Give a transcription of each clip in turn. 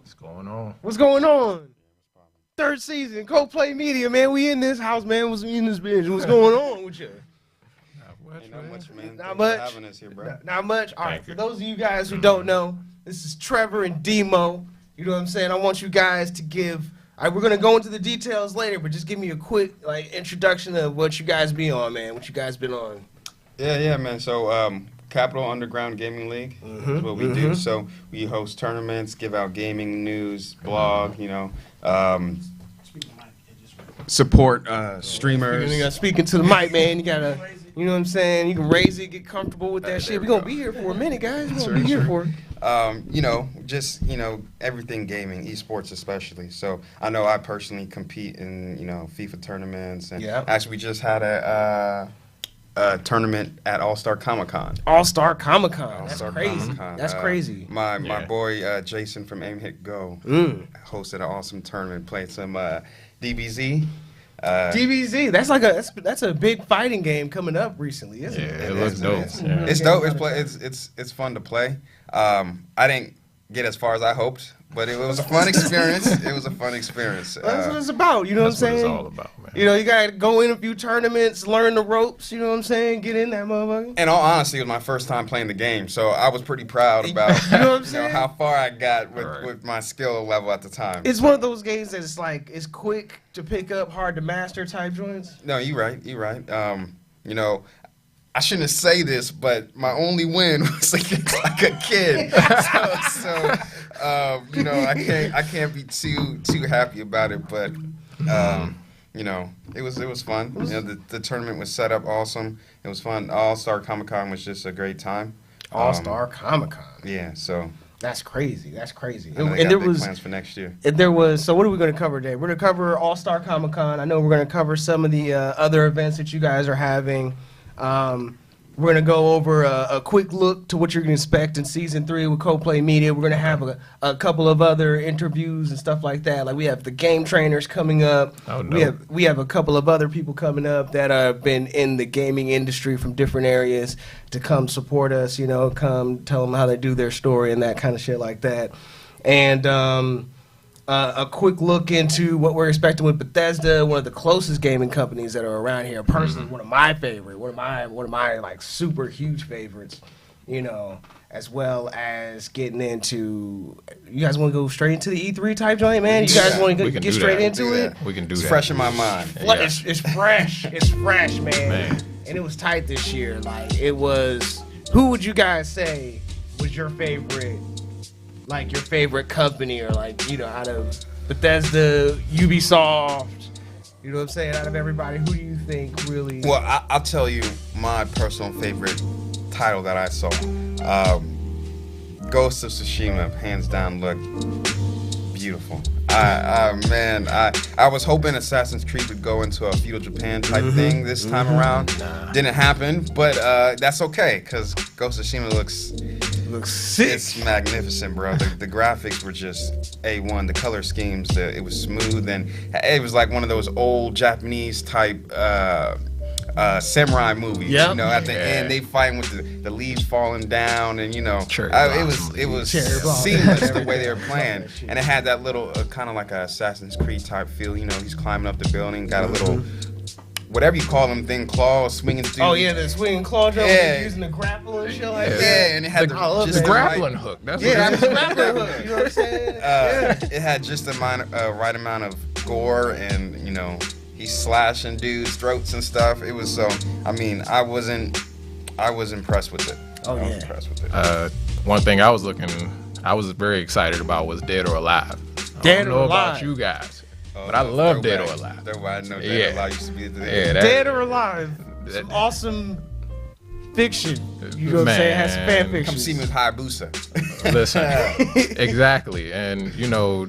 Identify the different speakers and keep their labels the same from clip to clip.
Speaker 1: What's going on?
Speaker 2: What's going on? Third season, Coplay Media, man. We in this house, man. What's in this bitch? What's going on with you?
Speaker 3: Not much, man.
Speaker 2: Not
Speaker 3: Thanks
Speaker 2: much.
Speaker 3: for having us here, bro.
Speaker 2: Not much. All right,
Speaker 1: Thank
Speaker 2: for
Speaker 1: you.
Speaker 2: those of you guys who don't know, this is Trevor and Demo. You know what I'm saying? I want you guys to give. All right, we're gonna go into the details later, but just give me a quick introduction of what you guys be on, man. What you guys been on?
Speaker 3: Yeah, man. So, Capital Underground Gaming League is what we do. So we host tournaments, give out gaming news, blog. Support streamers.
Speaker 2: You gotta speak into the mic, man. You gotta, you know what I'm saying? You can raise it, get comfortable with that shit. We're gonna be here for a minute, guys. We're gonna be here for it.
Speaker 3: Everything gaming, esports especially. So I know I personally compete in, FIFA tournaments. And actually, we just had a tournament at All-Star Comic-Con.
Speaker 2: All-Star Comic-Con. That's
Speaker 3: All-Star
Speaker 2: crazy.
Speaker 3: Comic-Con.
Speaker 2: That's crazy.
Speaker 3: My boy Jason from Aim Hit Go hosted an awesome tournament, played some DBZ.
Speaker 2: DBZ. That's a big fighting game coming up recently, isn't it?
Speaker 1: It looks dope.
Speaker 3: It's dope. It's fun to play. I didn't get as far as I hoped, but it was a fun experience. That's
Speaker 2: what it's about. You know what I'm saying?
Speaker 1: That's what it's all about, man.
Speaker 2: You know, you gotta go in a few tournaments, learn the ropes. You know what I'm saying? Get in that motherfucker.
Speaker 3: In all honesty, it was my first time playing the game, so I was pretty proud about
Speaker 2: you know what I'm saying?
Speaker 3: How far I got with my skill level at the time.
Speaker 2: It's one of those games that it's quick to pick up, hard to master type joints.
Speaker 3: No, you're right. I shouldn't say this, but my only win was against a kid. I can't be too happy about it, but it was fun. The tournament was set up awesome. It was fun. All-Star Comic-Con was just a great time.
Speaker 2: All-Star Comic-Con.
Speaker 3: Yeah, so
Speaker 2: that's crazy.
Speaker 3: And there was plans for next year.
Speaker 2: So what are we going to cover today? We're going to cover All-Star Comic-Con. I know we're going to cover some of the other events that you guys are having. We're going to go over a quick look to what you're going to expect in Season 3 with Coplay Media. We're going to have a couple of other interviews and stuff like that. Like we have the game trainers coming up.
Speaker 1: Oh, no.
Speaker 2: We have a couple of other people coming up that have been in the gaming industry from different areas to come support us, come tell them how they do their story and that kind of shit like that. And a quick look into what we're expecting with Bethesda, one of the closest gaming companies that are around here. Personally, one of my like super huge favorites, as well as getting into. You guys want to go straight into the E3 type joint, man? You guys want to get straight into it?
Speaker 1: We can do
Speaker 3: it's
Speaker 1: that.
Speaker 3: Fresh in my mind.
Speaker 2: It's fresh. It's fresh, man. And it was tight this year. Like it was. Who would you guys say was your favorite? Like your favorite company, or out of Bethesda, Ubisoft, you know what I'm saying? Out of everybody, who do you think really?
Speaker 3: Well, I'll tell you my personal favorite title that I saw. Ghost of Tsushima, hands down, looked beautiful. I was hoping Assassin's Creed would go into a feudal Japan type thing this time around. Didn't happen, but that's okay, because Ghost of Tsushima looks sick. It's magnificent, bro. The graphics were just A1. The color schemes, it was smooth, and it was like one of those old Japanese type samurai movies.
Speaker 2: Yep.
Speaker 3: At the end they fighting with the leaves falling down, and it was seamless the way they were playing, and it had that little kind of like a Assassin's Creed type feel. He's climbing up the building, got a little whatever you call them thing, claws swinging through.
Speaker 2: Oh yeah, the swinging claw jump, using the grapple and shit like that.
Speaker 3: Yeah, and it had
Speaker 1: the grappling hook. That's
Speaker 2: the grappling hook. You know what I'm saying?
Speaker 3: It had just the right amount of gore, and he's slashing dudes' throats and stuff. It was I was impressed with it.
Speaker 2: Oh yeah.
Speaker 3: I was impressed with it.
Speaker 1: One thing I was very excited about was Dead or Alive. I don't know about you guys. But I love Dead or Alive.
Speaker 3: That's why I know Dead or Alive used to be the
Speaker 2: Dead or Alive. Some awesome fiction. You know what I'm saying? It has some fan fiction.
Speaker 3: Come see me with Hayabusa.
Speaker 1: Listen, exactly. And,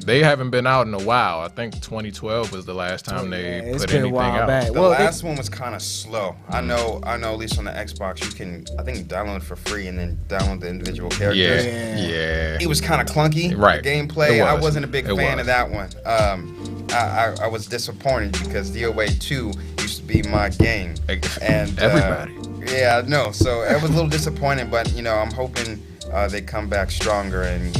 Speaker 1: they haven't been out in a while. I think 2012 was the last time they put anything out.
Speaker 2: Back.
Speaker 3: The last one was kind of slow. I know. At least on the Xbox, you can, I think, download it for free and then download the individual characters.
Speaker 1: Yeah.
Speaker 3: It was kind of clunky.
Speaker 1: Right.
Speaker 3: The gameplay, I wasn't a big fan of that one. I was disappointed because DOA 2 used to be my game. And
Speaker 1: everybody.
Speaker 3: Yeah, no. So it was a little disappointing, but I'm hoping they come back stronger, and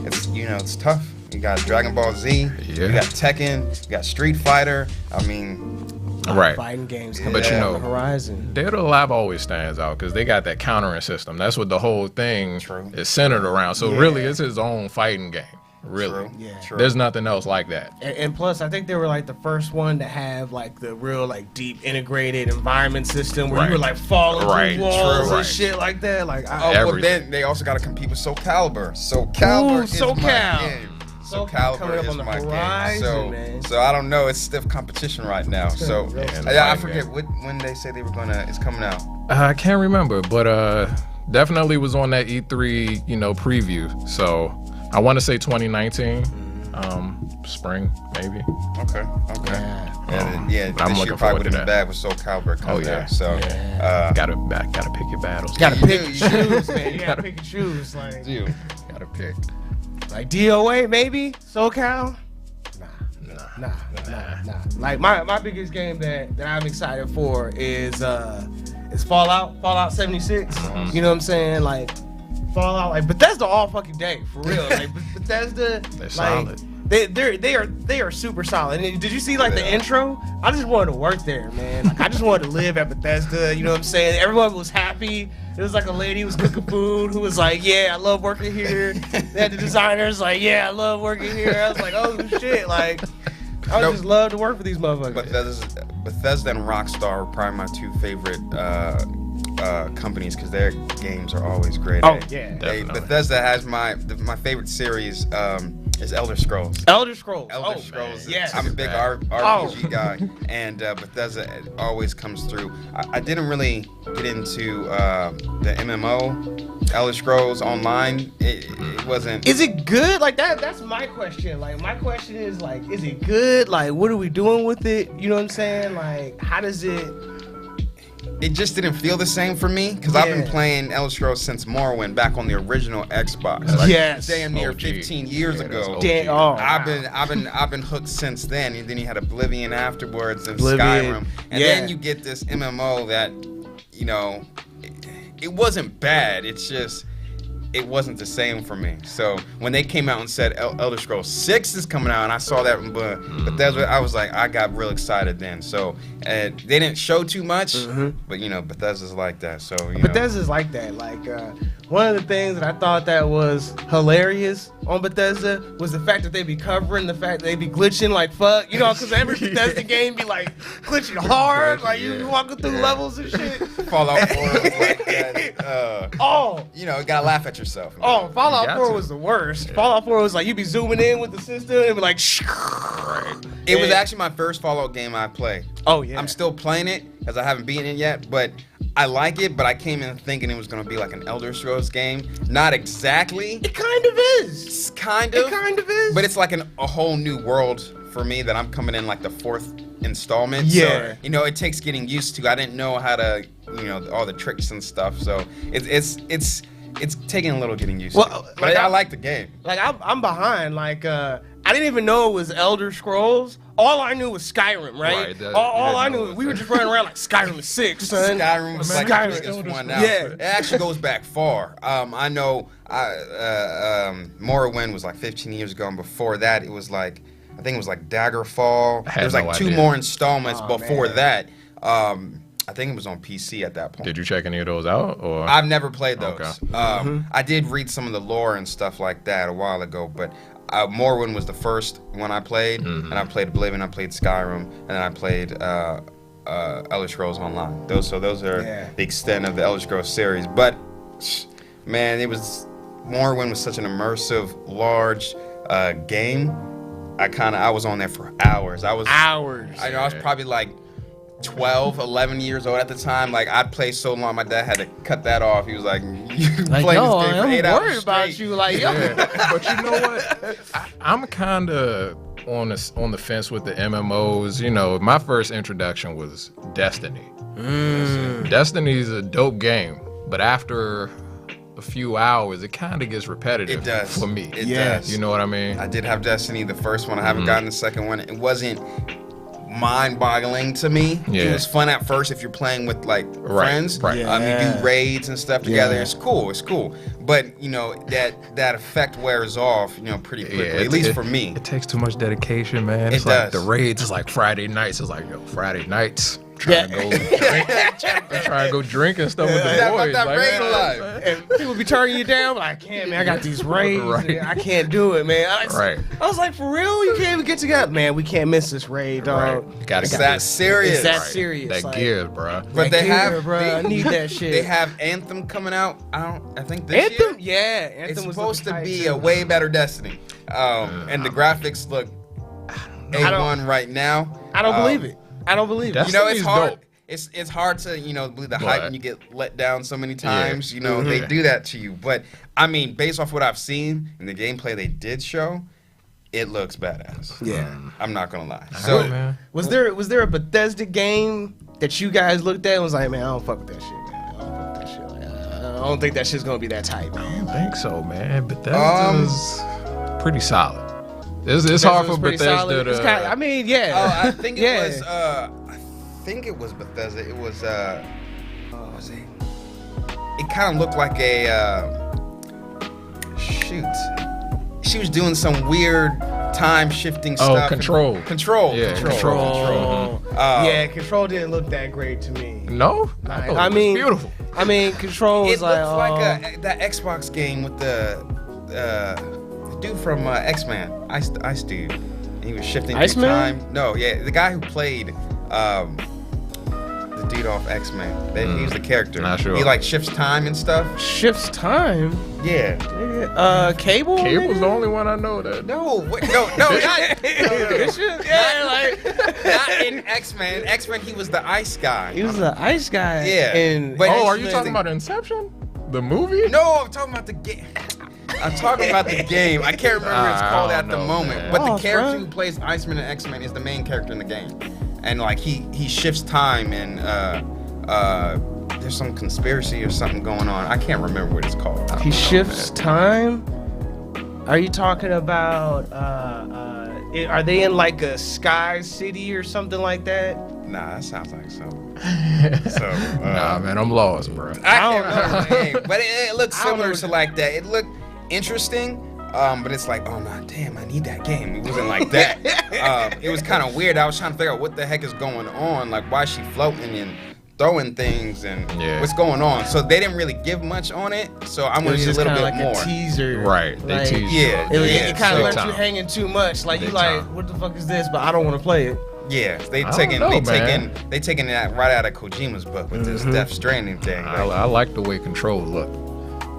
Speaker 3: it's tough. You got Dragon Ball Z.
Speaker 1: Yeah.
Speaker 3: You got Tekken. You got Street Fighter. I mean,
Speaker 1: Right.
Speaker 2: Fighting games coming
Speaker 1: But you
Speaker 2: down
Speaker 1: know,
Speaker 2: the horizon.
Speaker 1: Dead or Alive always stands out because they got that countering system. That's what the whole thing
Speaker 3: True.
Speaker 1: is centered around. So
Speaker 2: Yeah.
Speaker 1: really, it's his own fighting game. Really.
Speaker 3: True.
Speaker 2: Yeah.
Speaker 3: True.
Speaker 1: There's nothing else like that.
Speaker 2: And plus, I think they were like the first one to have like the real like deep integrated environment system where you
Speaker 1: Right.
Speaker 2: were like falling
Speaker 1: Right.
Speaker 2: through walls
Speaker 1: True.
Speaker 2: and shit like that. Like,
Speaker 3: Oh,
Speaker 1: Everything.
Speaker 3: but then they also got to compete with SoCalibur. SoCalibur is my
Speaker 2: SoCal.
Speaker 3: game.
Speaker 2: SoCal
Speaker 3: SoCalibur
Speaker 2: coming up
Speaker 3: is
Speaker 2: on the
Speaker 3: my
Speaker 2: horizon,
Speaker 3: game.
Speaker 2: man.
Speaker 3: So I don't know. It's stiff competition right now. So
Speaker 2: gonna be real
Speaker 1: stiff.
Speaker 3: I forget when they say they were gonna. It's coming out.
Speaker 1: I can't remember, but definitely was on that E3, preview. So I want to say 2019, spring maybe.
Speaker 3: Okay. Yeah.
Speaker 1: But I'm
Speaker 3: This
Speaker 1: looking
Speaker 3: year probably
Speaker 1: forward
Speaker 3: would
Speaker 1: to
Speaker 3: have been
Speaker 1: that.
Speaker 3: bad with SoCalibur coming
Speaker 1: Oh, yeah.
Speaker 3: out. So
Speaker 1: Gotta pick your battles.
Speaker 2: gotta
Speaker 3: You
Speaker 2: pick
Speaker 3: do,
Speaker 2: and
Speaker 3: you
Speaker 2: choose, man. You gotta pick and choose. Like,
Speaker 3: do.
Speaker 1: Gotta pick.
Speaker 2: like DOA maybe SoCal. Nah. Like my biggest game that I'm excited for is Fallout 76. You know what I'm saying? Like Fallout, like Bethesda all fucking day for real. Like Bethesda,
Speaker 1: They're
Speaker 2: like
Speaker 1: solid.
Speaker 2: they are super solid. And did you see like the intro? I just wanted to work there, man. Like I just wanted to live at Bethesda. You know what I'm saying? Everyone was happy. There was like a lady who was cooking food who was like, "Yeah, I love working here." They had the designers like, "Yeah, I love working here." I was like, "Oh shit!" Like I would just love to work for these motherfuckers.
Speaker 3: Bethesda and Rockstar are probably my two favorite companies because their games are always great.
Speaker 2: Oh, yeah.
Speaker 1: Definitely.
Speaker 3: Bethesda has my favorite series is Elder Scrolls.
Speaker 2: Elder Scrolls.
Speaker 3: Elder Scrolls.
Speaker 2: yes.
Speaker 3: I'm a big RPG guy, and Bethesda always comes through. I didn't really get into the MMO, Elder Scrolls Online. It wasn't.
Speaker 2: Is it good? Like that's my question. Like my question is like, is it good? Like what are we doing with it? You know what I'm saying? Like how does it?
Speaker 3: It just didn't feel the same for me because I've been
Speaker 2: Yeah.
Speaker 3: playing Elder Scrolls since Morrowind back on the original Xbox. Like,
Speaker 2: Yes.
Speaker 3: damn near
Speaker 1: OG.
Speaker 3: 15 years
Speaker 1: Yeah, that's
Speaker 3: ago.
Speaker 1: OG.
Speaker 2: Damn, oh,
Speaker 3: I've been hooked since then, and then you had Oblivion afterwards and
Speaker 2: Oblivion.
Speaker 3: Skyrim, and
Speaker 2: Yeah.
Speaker 3: then you get this MMO that, it wasn't bad. It's just it wasn't the same for me. So when they came out and said Elder Scrolls 6 is coming out, and I saw that, but that's what I was like. I got real excited then. So they didn't show too much, but Bethesda's like that. So
Speaker 2: Bethesda's like that. Like one of the things that I thought that was hilarious on Bethesda was the fact that they be covering the fact that they be glitching like fuck. You know, because every Bethesda game be like glitching hard. Like you walking through levels and shit.
Speaker 3: Fallout 4 was like that. You gotta laugh at yourself. man.
Speaker 2: Oh, Fallout
Speaker 1: You got
Speaker 2: 4
Speaker 1: to.
Speaker 2: was the worst. Fallout 4 was like you be zooming in with the system and be like,
Speaker 3: It was actually my first Fallout game I played.
Speaker 2: oh yeah.
Speaker 3: I'm still playing it because I haven't beaten it yet, but I like it. But I came in thinking it was gonna be like an Elder Scrolls game. Not exactly.
Speaker 2: It kind of is.
Speaker 3: It's kind of.
Speaker 2: It kind of is.
Speaker 3: But it's like a whole new world for me that I'm coming in like the 4th installment.
Speaker 2: Yeah.
Speaker 3: So, it takes getting used to. I didn't know how to, all the tricks and stuff. So it's taking a little getting used to. But
Speaker 2: like
Speaker 3: I like the game.
Speaker 2: Like I'm behind. Like I didn't even know it was Elder Scrolls. All I knew was Skyrim, right?
Speaker 1: Right,
Speaker 2: all I
Speaker 1: no,
Speaker 2: knew, we were just running around like Skyrim 6, son.
Speaker 3: Skyrim was like
Speaker 2: Skyrim.
Speaker 3: the biggest one out.
Speaker 2: Yeah.
Speaker 3: It actually goes back far. I know Morrowind was like 15 years ago, and before that it was like, I think it was like Daggerfall.
Speaker 1: I had
Speaker 3: There's
Speaker 1: no
Speaker 3: like 2
Speaker 1: idea.
Speaker 3: more installments before
Speaker 2: man.
Speaker 3: that. I think it was on PC at that point.
Speaker 1: Did you check any of those out? Or
Speaker 3: I've never played those.
Speaker 1: Okay.
Speaker 3: I did read some of the lore and stuff like that a while ago, but Morrowind was the first one I played, and I played Oblivion, I played Skyrim, and then I played Elder Scrolls Online. Those are the extent of the Elder Scrolls series. But man, Morrowind was such an immersive, large game. I was on there for hours.
Speaker 2: Hours.
Speaker 3: I was probably like 12, 11 years old at the time. Like I'd play so long, my dad had to cut that off. He was like, "You
Speaker 2: Like,
Speaker 3: play
Speaker 2: yo,
Speaker 3: this game for 8
Speaker 2: I'm
Speaker 3: hours
Speaker 2: worried about
Speaker 3: straight."
Speaker 2: you. Like, yo.
Speaker 1: Yeah. But you know what? I'm kind of on the fence with the MMOs. My first introduction was Destiny. Destiny's a dope game, but after a few hours, it kind of gets repetitive
Speaker 3: It does
Speaker 1: for me.
Speaker 3: It does.
Speaker 1: You know what I mean?
Speaker 3: I did have Destiny, the first one. I haven't gotten the second one. It wasn't mind-boggling to me.
Speaker 1: Yeah.
Speaker 3: It was fun at first if you're playing with like friends.
Speaker 1: Right.
Speaker 3: You do raids and stuff together. It's cool. But you know that effect wears off, you know, pretty quickly. At least for me.
Speaker 1: It takes too much dedication, man. It's
Speaker 3: It
Speaker 1: like
Speaker 3: does.
Speaker 1: the raids is like Friday nights. It's like, yo, Friday nights. Trying to go drink. Trying to go drink and stuff with the
Speaker 3: Yeah,
Speaker 1: boys.
Speaker 3: about that
Speaker 1: Like,
Speaker 3: raid
Speaker 1: man,
Speaker 3: life.
Speaker 2: And people be turning you down, but I can't, man. I got these raids.
Speaker 1: Right.
Speaker 2: I can't do it, man.
Speaker 1: Right.
Speaker 2: I was like, for real? You can't even get together? Man, we can't miss this raid, dog.
Speaker 1: Right. Gotta
Speaker 3: It's
Speaker 1: get
Speaker 3: that
Speaker 1: this-
Speaker 3: serious.
Speaker 2: It's that serious.
Speaker 1: That
Speaker 2: like,
Speaker 1: gear, bro.
Speaker 3: But they have,
Speaker 2: bro. I need that shit.
Speaker 3: They have Anthem coming out. I think this
Speaker 2: Anthem?
Speaker 3: year.
Speaker 2: Yeah. Anthem
Speaker 3: It's
Speaker 2: was
Speaker 3: supposed to
Speaker 2: looking
Speaker 3: be
Speaker 2: tight,
Speaker 3: a
Speaker 2: too.
Speaker 3: way better Destiny, and the graphics look A1 right now.
Speaker 2: I don't believe it. I don't believe it.
Speaker 1: That's-
Speaker 3: You know, it's
Speaker 1: Destiny's
Speaker 3: hard.
Speaker 1: dope.
Speaker 3: It's hard to believe the hype
Speaker 1: Right.
Speaker 3: when you get let down so many times.
Speaker 1: Yeah.
Speaker 3: You know they do that to you. But I mean, based off what I've seen and the gameplay they did show, it looks badass.
Speaker 2: Yeah.
Speaker 3: I'm not gonna lie.
Speaker 1: So,
Speaker 3: So
Speaker 1: man.
Speaker 2: Was there a Bethesda game that you guys looked at and was like, man, I don't fuck with that shit, man. I don't fuck with that shit. Like, I don't think that shit's gonna be that tight, man.
Speaker 1: I don't think so, man. Bethesda's pretty solid. It's hard for
Speaker 2: pretty
Speaker 1: Bethesda
Speaker 2: solid.
Speaker 1: to.
Speaker 2: It's kinda, I mean, yeah.
Speaker 3: oh, I think it
Speaker 2: Yeah.
Speaker 3: was. I think it was Bethesda. It was. What was it? It kind of looked like a. Shoot. She was doing some weird time shifting stuff.
Speaker 1: Control.
Speaker 3: Control.
Speaker 1: Yeah,
Speaker 3: Control.
Speaker 2: Yeah, Control didn't look that great to me.
Speaker 1: No,
Speaker 2: Like,
Speaker 1: thought
Speaker 2: I
Speaker 1: it was
Speaker 2: mean,
Speaker 1: beautiful.
Speaker 2: I mean, Control was
Speaker 3: It looked
Speaker 2: like,
Speaker 3: like that Xbox game with the dude from X-Men, Ice Dude. And he was shifting through
Speaker 2: Iceman?
Speaker 3: time. No, yeah, the guy who played the dude off X-Men. He was the character.
Speaker 1: Not sure.
Speaker 3: He like shifts time and stuff.
Speaker 2: shifts time.
Speaker 3: Yeah.
Speaker 2: Cable.
Speaker 1: Cable's
Speaker 2: nigga?
Speaker 1: the only one I know that.
Speaker 3: No, not,
Speaker 2: This shit- yeah, like
Speaker 3: not in X-Men. X-Men, he was the ice guy.
Speaker 2: he was the ice guy.
Speaker 3: Yeah.
Speaker 2: And
Speaker 3: But-
Speaker 1: Oh, are you
Speaker 3: X-Men.
Speaker 1: talking about Inception? The movie?
Speaker 3: No, I'm talking about the game. I'm talking about the game. I can't remember what it's
Speaker 1: I
Speaker 3: called
Speaker 1: don't
Speaker 3: at the
Speaker 1: know,
Speaker 3: moment.
Speaker 1: man.
Speaker 3: But
Speaker 2: Oh,
Speaker 3: the character
Speaker 2: son.
Speaker 3: who plays Iceman and X-Men is the main character in the game. And like he shifts time and there's some conspiracy or something going on. I can't remember what it's called.
Speaker 2: he shifts time. Are you talking about? Are they in like a sky city or something like that?
Speaker 3: Nah, that sounds like so.
Speaker 1: Nah, man, I'm lost, bro.
Speaker 3: I can't remember the name, but it looks
Speaker 2: I don't
Speaker 3: similar
Speaker 2: know.
Speaker 3: to like that. It looked interesting, but it's like, oh no, damn, I need that game. It wasn't like that. It was kind of weird. I was trying to figure out what the heck is going on. Like, why is she floating and throwing things and
Speaker 1: Yeah.
Speaker 3: what's going on? So they didn't really give much on it. So I'm
Speaker 2: It
Speaker 3: gonna
Speaker 2: was
Speaker 3: need a
Speaker 2: just
Speaker 3: little
Speaker 2: kind
Speaker 3: bit
Speaker 2: of like
Speaker 3: more.
Speaker 2: a teaser.
Speaker 1: Right, they
Speaker 2: Like,
Speaker 1: teased
Speaker 3: yeah,
Speaker 1: you.
Speaker 2: It kind of
Speaker 1: big
Speaker 2: left you
Speaker 1: time.
Speaker 2: hanging too much. Like you
Speaker 1: Big
Speaker 2: like,
Speaker 1: time.
Speaker 2: what the fuck is this? But I don't want to play it.
Speaker 3: Yeah,
Speaker 1: I don't know, man.
Speaker 3: they taking that right out of Kojima's book with this Death Stranding thing.
Speaker 1: I
Speaker 3: Like,
Speaker 1: like the way Control looked.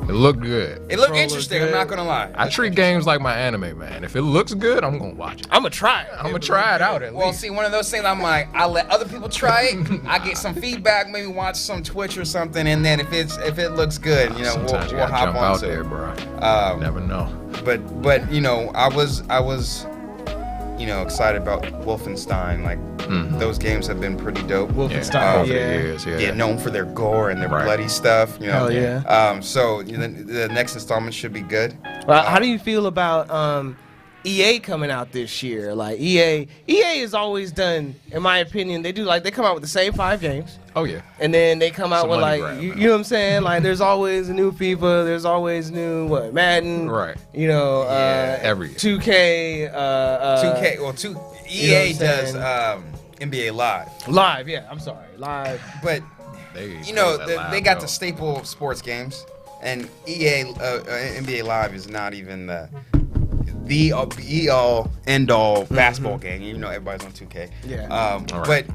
Speaker 1: It looked good.
Speaker 3: it looked
Speaker 2: Control
Speaker 3: interesting.
Speaker 2: was
Speaker 3: I'm not
Speaker 2: good.
Speaker 3: gonna lie.
Speaker 1: I treat games like my anime, man. If it looks good, I'm gonna watch it.
Speaker 2: I'm gonna try it.
Speaker 1: I'm gonna try it out at
Speaker 3: Well,
Speaker 1: least.
Speaker 3: see, one of those things, I'm like, I let other people try it. I get some feedback, maybe watch some Twitch or something, and then if it looks good, you know,
Speaker 1: Sometimes you
Speaker 3: we'll
Speaker 1: gotta
Speaker 3: hop
Speaker 1: jump
Speaker 3: on
Speaker 1: out
Speaker 3: to
Speaker 1: there,
Speaker 3: it.
Speaker 1: bro. Never know.
Speaker 3: But you know, I was excited about Wolfenstein. Like those games have been pretty dope.
Speaker 2: Wolfenstein,
Speaker 1: over the
Speaker 2: yeah.
Speaker 1: years,
Speaker 3: Yeah, known for their gore and their
Speaker 1: Right.
Speaker 3: bloody stuff. You know.
Speaker 2: Hell yeah.
Speaker 3: So the next installment should be good.
Speaker 2: Well, how do you feel about EA coming out this year? Like EA has always done, in my opinion, they come out with the same 5 games.
Speaker 1: Oh yeah.
Speaker 2: And then they come out
Speaker 1: Some
Speaker 2: with
Speaker 1: money
Speaker 2: like
Speaker 1: grab,
Speaker 2: you
Speaker 1: man.
Speaker 2: know what I'm saying? Like there's always a new FIFA, there's always new Madden.
Speaker 1: Right.
Speaker 2: You know,
Speaker 1: every year.
Speaker 2: 2K
Speaker 3: 2K, well,
Speaker 2: you know
Speaker 3: EA
Speaker 2: what I'm
Speaker 3: does
Speaker 2: saying?
Speaker 3: NBA Live,
Speaker 2: Live, yeah, I'm sorry. Live.
Speaker 3: but
Speaker 1: They
Speaker 3: they got the staple sports games, and EA NBA Live is not even the be all end all basketball game. You know, everybody's on 2K.
Speaker 2: Yeah.
Speaker 1: All right.
Speaker 3: But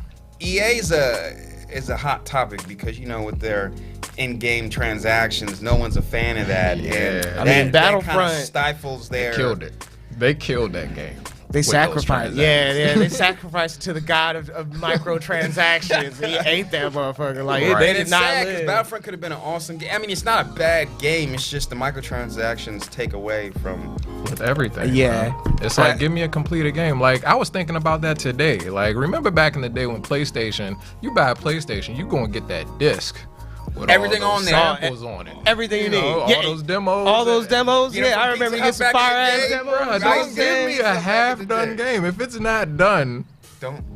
Speaker 3: EA is a hot topic because with their in-game transactions, no one's a fan of that.
Speaker 1: Yeah.
Speaker 3: And
Speaker 1: I
Speaker 3: that,
Speaker 2: mean,
Speaker 3: that
Speaker 2: Battlefront-
Speaker 3: kinda stifles their.
Speaker 1: killed it. They killed that game.
Speaker 2: They
Speaker 1: with those
Speaker 2: sacrificed. Yeah,
Speaker 1: transactions.
Speaker 2: they sacrificed to the god of microtransactions. He ate that motherfucker. Like
Speaker 1: Right.
Speaker 2: they
Speaker 3: And
Speaker 2: did
Speaker 3: it's
Speaker 2: not
Speaker 3: sad because
Speaker 2: live.
Speaker 3: Battlefront could have been an awesome game. I mean, it's not a bad game. It's just the microtransactions take away from.
Speaker 1: With everything.
Speaker 2: Yeah.
Speaker 1: bro. It's like, give me a completed game. Like, I was thinking about that today. Like, remember back in the day when PlayStation, you buy a PlayStation, you gonna get that disc with
Speaker 3: Everything
Speaker 1: all
Speaker 3: on
Speaker 1: those
Speaker 3: there.
Speaker 1: samples on it.
Speaker 2: Everything you
Speaker 1: know,
Speaker 2: need.
Speaker 1: all
Speaker 2: Yeah.
Speaker 1: those demos.
Speaker 2: All those demos.
Speaker 3: You know,
Speaker 2: Yeah, I
Speaker 3: from
Speaker 2: remember
Speaker 3: Pizza
Speaker 2: you get some
Speaker 3: Hut back in
Speaker 2: fire
Speaker 3: the
Speaker 2: ass
Speaker 3: day,
Speaker 2: demos.
Speaker 3: bro.
Speaker 1: Don't give me a half-done game. If it's not done,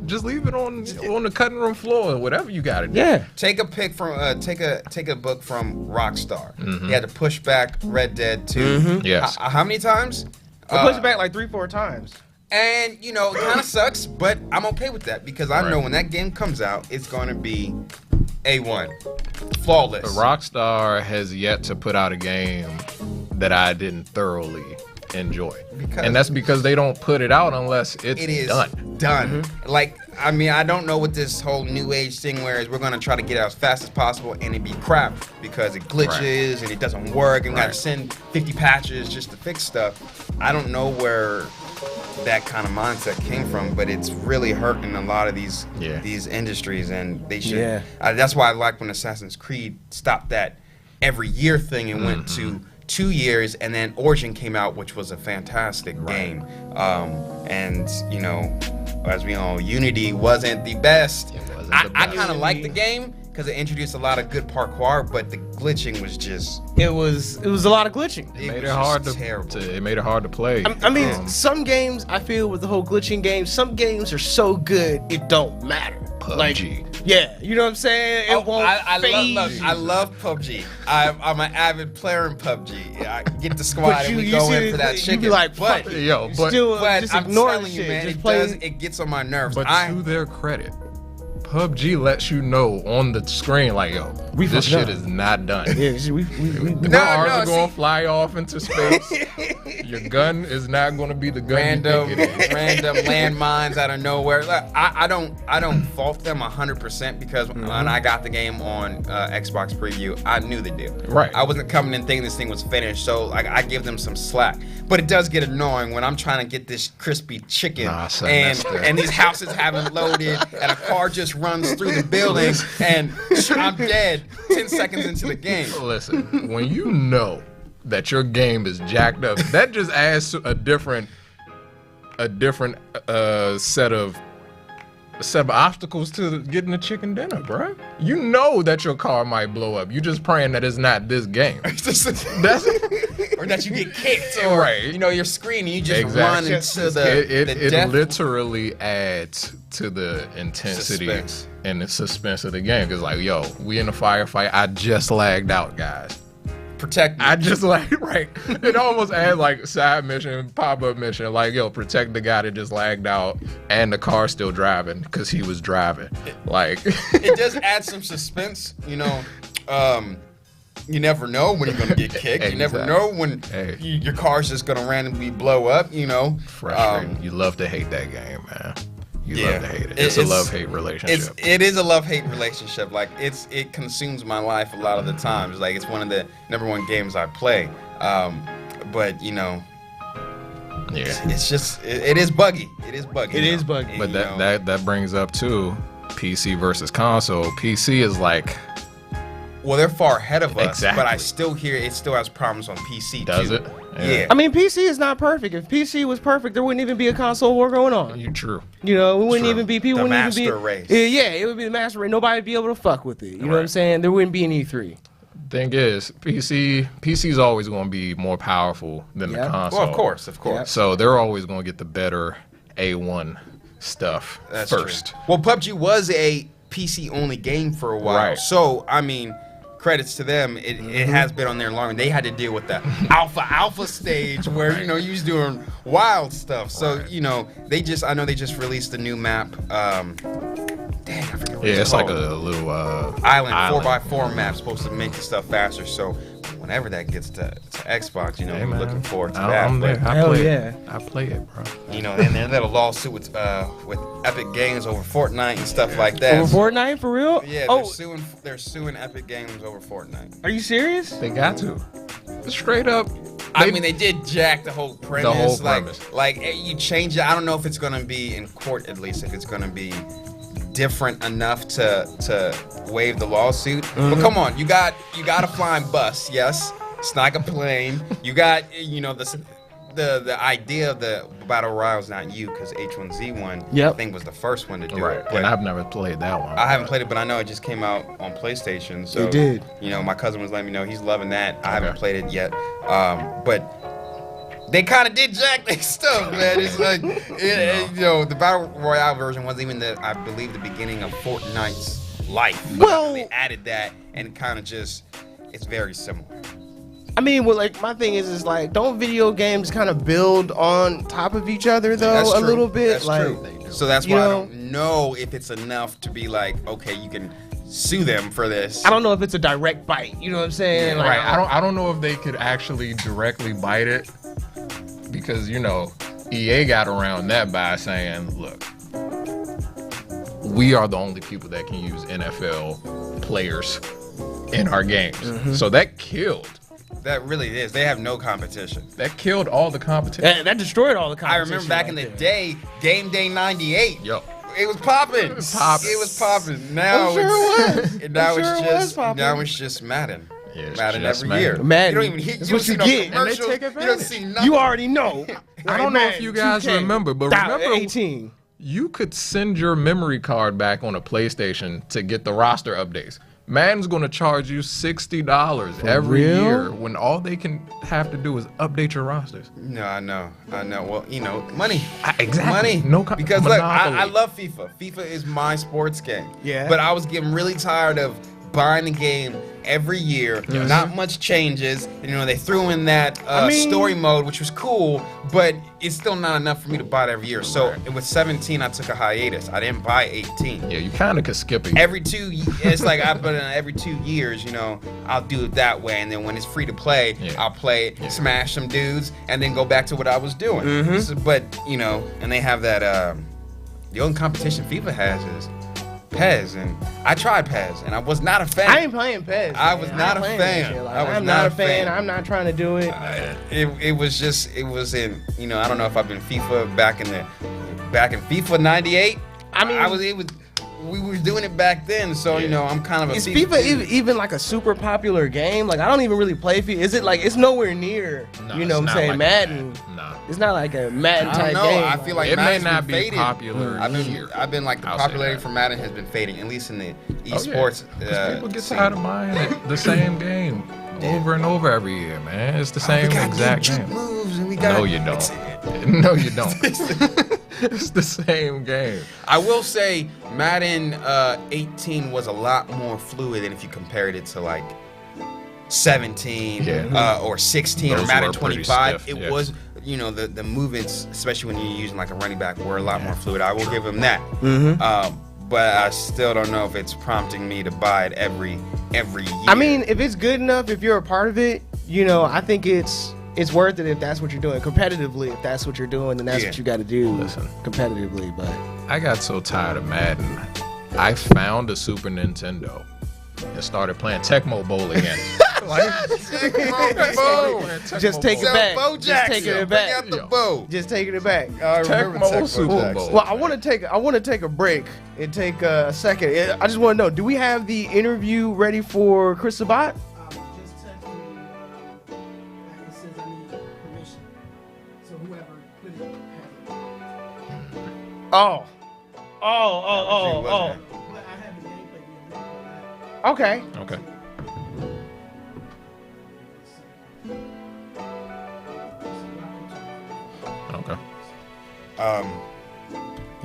Speaker 1: Just leave it on the cutting room floor, whatever you got to do.
Speaker 2: Yeah.
Speaker 3: Take a pick from take a book from Rockstar. He had to push back Red Dead 2.
Speaker 1: Yes.
Speaker 3: How many times?
Speaker 2: I pushed it back like 3-4 times.
Speaker 3: And you know, it kind of sucks, but I'm okay with that because I know when that game comes out, it's going to be A1, flawless.
Speaker 1: But Rockstar has yet to put out a game that I didn't thoroughly enjoy, and that's because they don't put it out unless it's done.
Speaker 3: Like, I mean, I don't know what this whole new age thing where is we're gonna try to get it out as fast as possible and it be crap because it glitches and it doesn't work and we gotta send 50 patches just to fix stuff. I don't know where that kind of mindset came from, but it's really hurting a lot of these industries, and they should. That's why I like when Assassin's Creed stopped that every year thing and went to 2 years, and then Origin came out, which was a fantastic game. And you know, as we know, Unity wasn't the best. I kind of liked the game because it introduced a lot of good parkour, but the glitching was just.
Speaker 2: It was a lot of glitching.
Speaker 1: It made it hard to play.
Speaker 2: I mean, some games I feel with the whole glitching games, some games are so good it don't matter.
Speaker 1: PUBG.
Speaker 2: Like, yeah, you know what I'm saying? It won't
Speaker 3: I love PUBG. I'm an avid player in PUBG. I get the squad and we go in for that chicken.
Speaker 2: You be like,
Speaker 3: but
Speaker 2: just
Speaker 3: I'm
Speaker 2: ignore
Speaker 3: telling
Speaker 2: the
Speaker 3: you,
Speaker 2: shit.
Speaker 3: man, it gets on my nerves.
Speaker 1: But to their credit, PUBG lets you know on the screen, like, yo, this shit is not done.
Speaker 2: Yeah,
Speaker 1: The cars are going to fly off into space. Your gun is not going to be the gun
Speaker 3: random landmines out of nowhere. Like, I don't fault them 100% because when I got the game on Xbox preview, I knew the deal.
Speaker 1: Right.
Speaker 3: I wasn't coming in thinking this thing was finished, so like I give them some slack. But it does get annoying when I'm trying to get this crispy chicken and these houses haven't loaded and a car just runs through the building and I'm dead 10 seconds into the game.
Speaker 1: Listen, when you know that your game is jacked up, that just adds a different set of obstacles to getting a chicken dinner, bro. You know that your car might blow up. You just praying that it's not this game.
Speaker 3: Or that you get kicked, or you know, your screen and you just run into
Speaker 1: it
Speaker 3: death.
Speaker 1: literally adds to the intensity and the suspense of the game. Cause like, yo, we in a firefight. I just lagged out, guys.
Speaker 3: Protect me.
Speaker 1: I just it almost adds like side mission, pop-up mission, like, yo, protect the guy that just lagged out and the car's still driving because he was driving.
Speaker 3: It does add some suspense, you know. You never know when you're gonna get kicked. You never know when your car's just gonna randomly blow up, you know.
Speaker 1: Frustrating. You love to hate that game, man. You love to hate it. It's a love-hate relationship.
Speaker 3: It is a love-hate relationship. Like, it consumes my life a lot of the times. Like, it's one of the #1 games I play. But you know, it's just it is buggy. It is buggy.
Speaker 2: It is buggy.
Speaker 1: But that brings up too PC versus console. PC is like.
Speaker 3: Well, they're far ahead of us,
Speaker 1: exactly.
Speaker 3: but I still hear it still has problems on PC too.
Speaker 1: Does it?
Speaker 3: Yeah.
Speaker 2: I mean, PC is not perfect. If PC was perfect, there wouldn't even be a console war going on.
Speaker 1: You're true.
Speaker 2: You know, it wouldn't even be people.
Speaker 3: The
Speaker 2: wouldn't even be
Speaker 3: master race.
Speaker 2: Yeah, it would be the master race. Nobody would be able to fuck with it. You know what I'm saying? There wouldn't be an E3.
Speaker 1: Thing is, PC's always going to be more powerful than the console.
Speaker 3: Well, of course.
Speaker 2: Yep.
Speaker 1: So they're always going to get the better A1 stuff first.
Speaker 3: True. Well, PUBG was a PC only game for a while,
Speaker 1: Right.
Speaker 3: so I mean, credits to them. It has been on there long, and they had to deal with the alpha stage where, you know, you was doing wild stuff. So you know, I know they just released a new map. Dang, I forget what it's
Speaker 1: like
Speaker 3: called.
Speaker 1: a little
Speaker 3: island 4x4 map, supposed to make the stuff faster. So whenever that gets to Xbox, you know, I'm looking forward to that.
Speaker 1: I'm there. I play it, bro.
Speaker 3: You know, and then a lawsuit with Epic Games over Fortnite and stuff like that.
Speaker 2: Over Fortnite, for real?
Speaker 3: Yeah, they're suing Epic Games over Fortnite.
Speaker 2: Are you serious?
Speaker 1: They got to. Straight up.
Speaker 3: I mean, they did jack the whole premise.
Speaker 1: The whole premise.
Speaker 3: Like you change it. I don't know if it's gonna be in court, at least if it's gonna be different enough to waive the lawsuit. But come on, you got a flying bus. Yes, it's not a plane. You got, you know, the idea of the battle royale is not you, because H1Z1 I think was the first one to do it.
Speaker 1: And I've never played that one.
Speaker 3: I haven't played it, but I know it just came out on PlayStation. So
Speaker 2: it did.
Speaker 3: You know, my cousin was letting me know he's loving that. I haven't played it yet, but they kind of did jack their stuff, man. It's like, you know, the Battle Royale version wasn't even I believe, the beginning of Fortnite's life.
Speaker 2: Well,
Speaker 3: they added that and kind of just, it's very similar.
Speaker 2: I mean, well, like, my thing is like, don't video games kind of build on top of each other, though,
Speaker 3: That's
Speaker 2: a
Speaker 3: true.
Speaker 2: little bit?
Speaker 3: That's
Speaker 2: like,
Speaker 3: true. So that's why I don't know if it's enough to be like, okay, you can sue them for this.
Speaker 2: I don't know if it's a direct bite. You know what I'm saying?
Speaker 3: Yeah,
Speaker 2: like,
Speaker 1: Right. I don't know if they could actually directly bite it, because, you know, EA got around that by saying, look, we are the only people that can use NFL players in our games. So that killed.
Speaker 3: That really is. They have no competition.
Speaker 1: That killed all the competition.
Speaker 2: That destroyed all the
Speaker 3: I
Speaker 2: competition.
Speaker 3: remember back in the day, Game Day '98.
Speaker 1: Yo.
Speaker 3: It was popping.
Speaker 1: It was popping.
Speaker 3: It was popping. Now
Speaker 2: I'm sure it was.
Speaker 3: it's now
Speaker 2: I'm
Speaker 3: it's
Speaker 2: sure it was
Speaker 3: just
Speaker 2: popping.
Speaker 3: now it's just Madden.
Speaker 1: Yeah, it's
Speaker 3: Madden
Speaker 1: just
Speaker 3: every
Speaker 1: Madden.
Speaker 3: year.
Speaker 2: Madden.
Speaker 3: You don't even hear.
Speaker 2: That's
Speaker 3: You
Speaker 2: what
Speaker 3: don't
Speaker 2: you
Speaker 3: see
Speaker 2: get.
Speaker 3: no
Speaker 2: And
Speaker 1: they
Speaker 3: commercials.
Speaker 1: take
Speaker 3: You don't
Speaker 1: advantage.
Speaker 3: see nothing.
Speaker 2: You already know.
Speaker 1: I don't know if you guys
Speaker 2: 2K.
Speaker 1: remember, but remember
Speaker 2: 18.
Speaker 1: you could send your memory card back on a PlayStation to get the roster updates. Madden's gonna charge you $60 every
Speaker 2: real?
Speaker 1: year when all they can have to do is update your rosters.
Speaker 3: No, I know. Well, you know, money.
Speaker 1: Exactly.
Speaker 3: Money.
Speaker 1: No
Speaker 3: because look,
Speaker 1: monopoly.
Speaker 3: I love FIFA. FIFA is my sports game.
Speaker 2: Yeah.
Speaker 3: But I was getting really tired of buying the game every year.
Speaker 1: Yes.
Speaker 3: Not much changes. You know, they threw in that
Speaker 2: I mean-
Speaker 3: story mode, which was cool, but it's still not enough for me to buy it every year. So with 17, I took a hiatus. I didn't buy 18.
Speaker 1: Yeah, you kind of could skip it.
Speaker 3: It's like I put in every 2 years, you know, I'll do it that way, and then when it's free to play,
Speaker 1: Yeah.
Speaker 3: I'll play it, smash some dudes, and then go back to what I was doing. But you know, and they have that the only competition FIFA has is PES, and I tried PES, and I was not a fan.
Speaker 2: I ain't playing PES.
Speaker 3: I was
Speaker 2: man.
Speaker 3: not
Speaker 2: ain't
Speaker 3: a
Speaker 2: playing that
Speaker 3: fan.
Speaker 2: shit. Like,
Speaker 3: I was
Speaker 2: I'm
Speaker 3: not
Speaker 2: not
Speaker 3: a
Speaker 2: a fan.
Speaker 3: fan.
Speaker 2: I'm not trying to do it.
Speaker 3: It was in, you know, I don't know if I've been FIFA back in FIFA '98.
Speaker 2: I mean,
Speaker 3: we were doing it back then, so you know, I'm kind of a
Speaker 2: is FIFA even like a super popular game? Like, I don't even really play FIFA. Is it like, it's nowhere near,
Speaker 1: No,
Speaker 2: you know
Speaker 1: it's
Speaker 2: what I'm
Speaker 1: not
Speaker 2: saying,
Speaker 1: like
Speaker 2: Madden?
Speaker 1: Nah.
Speaker 2: It's not like a Madden
Speaker 3: I don't
Speaker 2: type
Speaker 3: know.
Speaker 2: game.
Speaker 3: I feel like
Speaker 1: It may
Speaker 3: Madden's
Speaker 1: not
Speaker 3: been
Speaker 1: be
Speaker 3: fading.
Speaker 1: popular here.
Speaker 3: I've been like the
Speaker 1: I'll say
Speaker 3: popularity
Speaker 1: that.
Speaker 3: for Madden has been fading, at least in the
Speaker 1: Oh, yeah.
Speaker 3: esports.
Speaker 1: 'Cause people get
Speaker 3: scene.
Speaker 1: tired of buying the same game over and over every year, man. It's the same
Speaker 3: We got
Speaker 1: exact
Speaker 3: new
Speaker 1: game.
Speaker 3: moves, and we got.
Speaker 1: No, you don't. No, you don't. It's the same game.
Speaker 3: I will say Madden 18 was a lot more fluid than if you compared it to like 17 or 16 or
Speaker 1: Those
Speaker 3: Madden
Speaker 1: were pretty
Speaker 3: 25.
Speaker 1: stiff,
Speaker 3: It
Speaker 1: yeah.
Speaker 3: was, you know, the movements, especially when you're using like a running back, were a lot more fluid. I will give them that. But I still don't know if it's prompting me to buy it every year.
Speaker 2: I mean, if it's good enough, if you're a part of it, you know, I think it's worth it if that's what you're doing. Competitively, if that's what you're doing, then that's what you got to do.
Speaker 1: Listen.
Speaker 2: Competitively, but
Speaker 1: I got so tired of Madden, I found a Super Nintendo and started playing Tecmo Bowl again.
Speaker 2: just take it
Speaker 3: Sell
Speaker 2: back.
Speaker 3: Bo
Speaker 2: Just
Speaker 3: Jackson.
Speaker 2: taking it
Speaker 3: Bring
Speaker 2: back.
Speaker 3: out the bow.
Speaker 2: Just taking it back.
Speaker 3: I remember
Speaker 1: Tecmo
Speaker 3: Tecmo
Speaker 1: Super
Speaker 3: Jackson.
Speaker 1: Bowl.
Speaker 2: Well, I want to take a break and take a second. I just want to know, do we have the interview ready for Chris Sabat?
Speaker 4: Just text me. It says I need permission. So whoever put it has it.
Speaker 2: Oh.
Speaker 4: But I have the gameplay being made for that.
Speaker 2: Okay.
Speaker 1: Okay. Okay.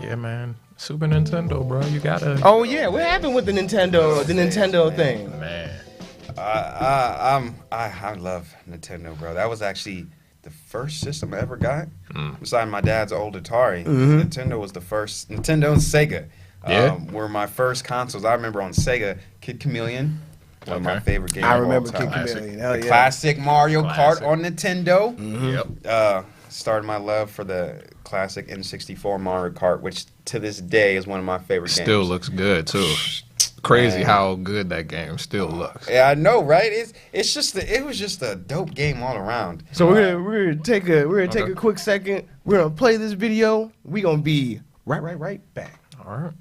Speaker 1: Yeah, man. Super Nintendo, bro. You gotta.
Speaker 2: Oh yeah, what happened with the Nintendo thing?
Speaker 1: Man.
Speaker 3: I love Nintendo, bro. That was actually the first system I ever got. Besides my dad's old Atari, Nintendo was the first. Nintendo and Sega were my first consoles. I remember on Sega, Kid Chameleon, one of my favorite games.
Speaker 2: I
Speaker 3: of all
Speaker 2: remember
Speaker 3: time.
Speaker 2: Kid Chameleon. Hell
Speaker 3: The
Speaker 2: yeah.
Speaker 3: classic Mario
Speaker 1: Classic.
Speaker 3: Kart on Nintendo.
Speaker 1: Yep.
Speaker 3: Started my love for the classic N64 Mario Kart, which to this day is one of my favorite
Speaker 1: Still
Speaker 3: games.
Speaker 1: looks good too. Crazy
Speaker 3: Man.
Speaker 1: how good that game still looks.
Speaker 3: Yeah, I know, right? It was just a dope game all around.
Speaker 2: So we're gonna take
Speaker 1: Okay.
Speaker 2: a quick second. We're gonna play this video. We're gonna be right back.
Speaker 1: All right.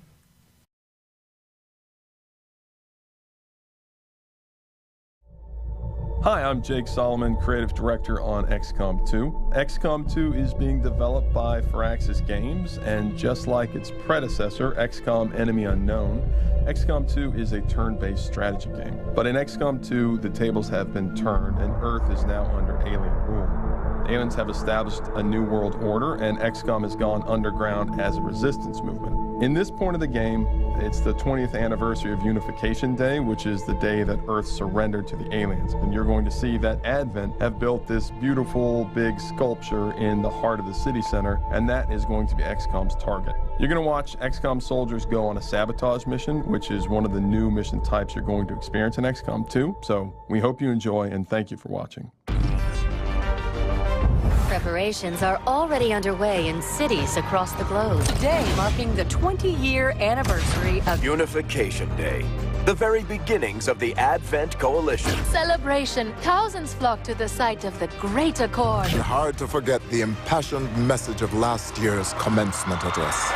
Speaker 5: Hi, I'm Jake Solomon, Creative Director on XCOM 2. XCOM 2 is being developed by Firaxis Games, and just like its predecessor, XCOM Enemy Unknown, XCOM 2 is a turn-based strategy game. But in XCOM 2, the tables have been turned, and Earth is now under alien rule. Aliens have established a new world order, and XCOM has gone underground as a resistance movement. In this point of the game, it's the 20th anniversary of Unification Day, which is the day that Earth surrendered to the aliens. And you're going to see that Advent have built this beautiful big sculpture in the heart of the city center, and that is going to be XCOM's target. You're going to watch XCOM soldiers go on a sabotage mission, which is one of the new mission types you're going to experience in XCOM 2. So we hope you enjoy, and thank you for watching.
Speaker 6: Preparations are already underway in cities across the globe.
Speaker 7: Today marking the 20-year anniversary of
Speaker 8: Unification Day, the very beginnings of the Advent Coalition.
Speaker 6: Celebration. Thousands flock to the site of the Great Accord.
Speaker 9: Hard to forget the impassioned message of last year's commencement address.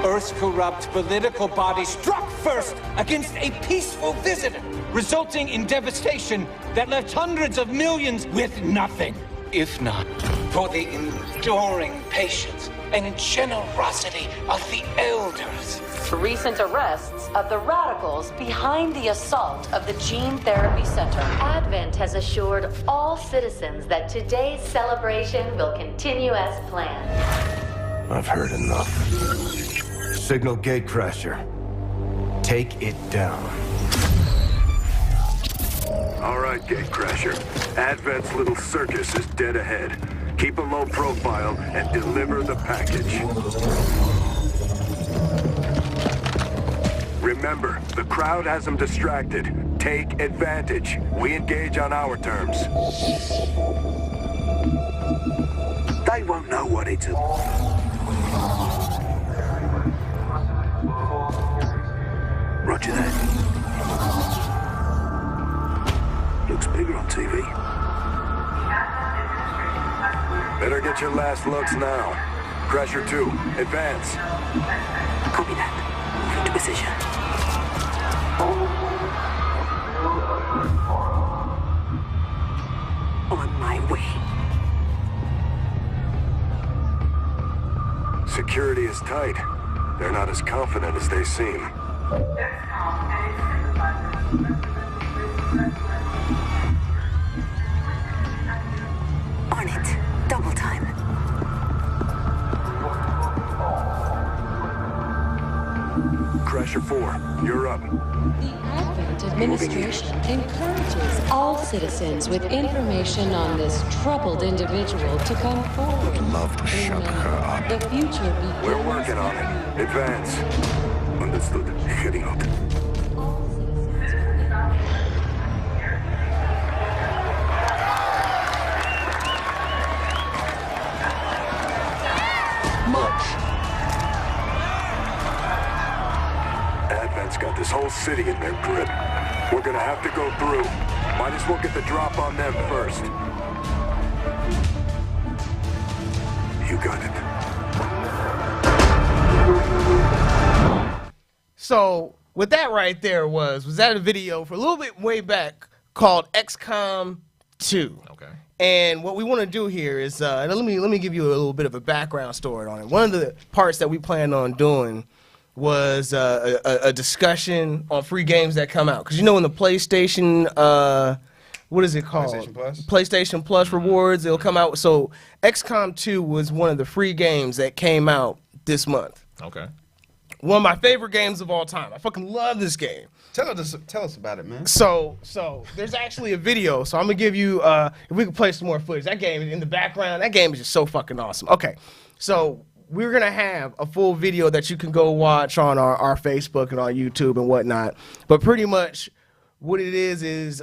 Speaker 10: Earth's corrupt political body struck first against a peaceful visitor, resulting in devastation that left hundreds of millions with nothing. If not for the enduring patience and generosity of the elders.
Speaker 6: Recent arrests of the radicals behind the assault of the Gene Therapy Center. Advent has assured all citizens that today's celebration will continue as planned.
Speaker 8: I've heard enough. Signal Gatecrasher. Take it down.
Speaker 11: All right, Gatecrasher. Advent's little circus is dead ahead. Keep a low profile and deliver the package. Remember, the crowd has them distracted. Take advantage. We engage on our terms. They won't know what it's about. Roger that. Looks bigger on TV. Better get your last looks now. Crasher 2, advance.
Speaker 7: Copy that. Move into position. On my way.
Speaker 11: Security is tight. They're not as confident as they seem.
Speaker 7: On it. Double time.
Speaker 11: Crasher 4, you're up.
Speaker 12: The Advent administration encourages all citizens with information on this troubled individual to come forward.
Speaker 9: Love to shut her up.
Speaker 12: The future begins.
Speaker 11: We're working on it. Advance. Understood. Heading out. Advent's got this whole city in their grip. We're gonna have to go through. Might as well get the drop on them first. You got it.
Speaker 2: So what that right there was that a video for a little bit way back called XCOM 2.
Speaker 1: Okay.
Speaker 2: And what we want to do here is let me give you a little bit of a background story on it. One of the parts that we planned on doing was a discussion on free games that come out, because you know in the PlayStation what is it called?
Speaker 3: PlayStation Plus?
Speaker 2: PlayStation Plus rewards, it'll come out. So XCOM 2 was one of the free games that came out this month.
Speaker 1: Okay.
Speaker 2: One of my favorite games of all time. I fucking love this game.
Speaker 3: Tell us about it, man.
Speaker 2: So there's actually a video. So I'm gonna give you if we could play some more footage. That game in the background, that game is just so fucking awesome. Okay, so we're gonna have a full video that you can go watch on our Facebook and on YouTube and whatnot. But pretty much what it is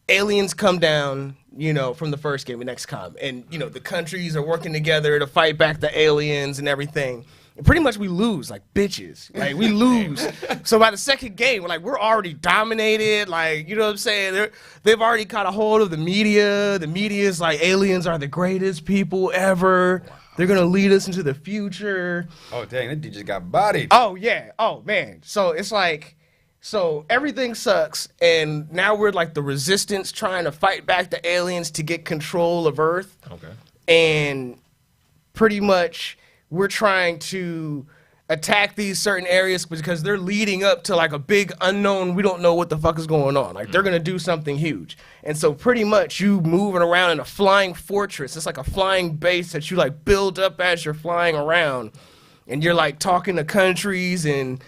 Speaker 2: aliens come down, you know, from the first game in XCOM, and you know the countries are working together to fight back the aliens and everything. And pretty much we lose like bitches. Like we lose. So by the second game, we're already dominated. Like, you know what I'm saying? They've already caught a hold of the media. The media is like, aliens are the greatest people ever. Wow. They're gonna lead us into the future.
Speaker 3: Oh dang, that dude just got bodied.
Speaker 2: Oh yeah. Oh man. So it's like, so everything sucks, and now we're like the resistance trying to fight back the aliens to get control of Earth.
Speaker 1: Okay.
Speaker 2: And pretty much we're trying to attack these certain areas because they're leading up to like a big unknown. We don't know what the fuck is going on. Like they're gonna do something huge, and so pretty much you moving around in a flying fortress. It's like a flying base that you like build up as you're flying around, and you're like talking to countries and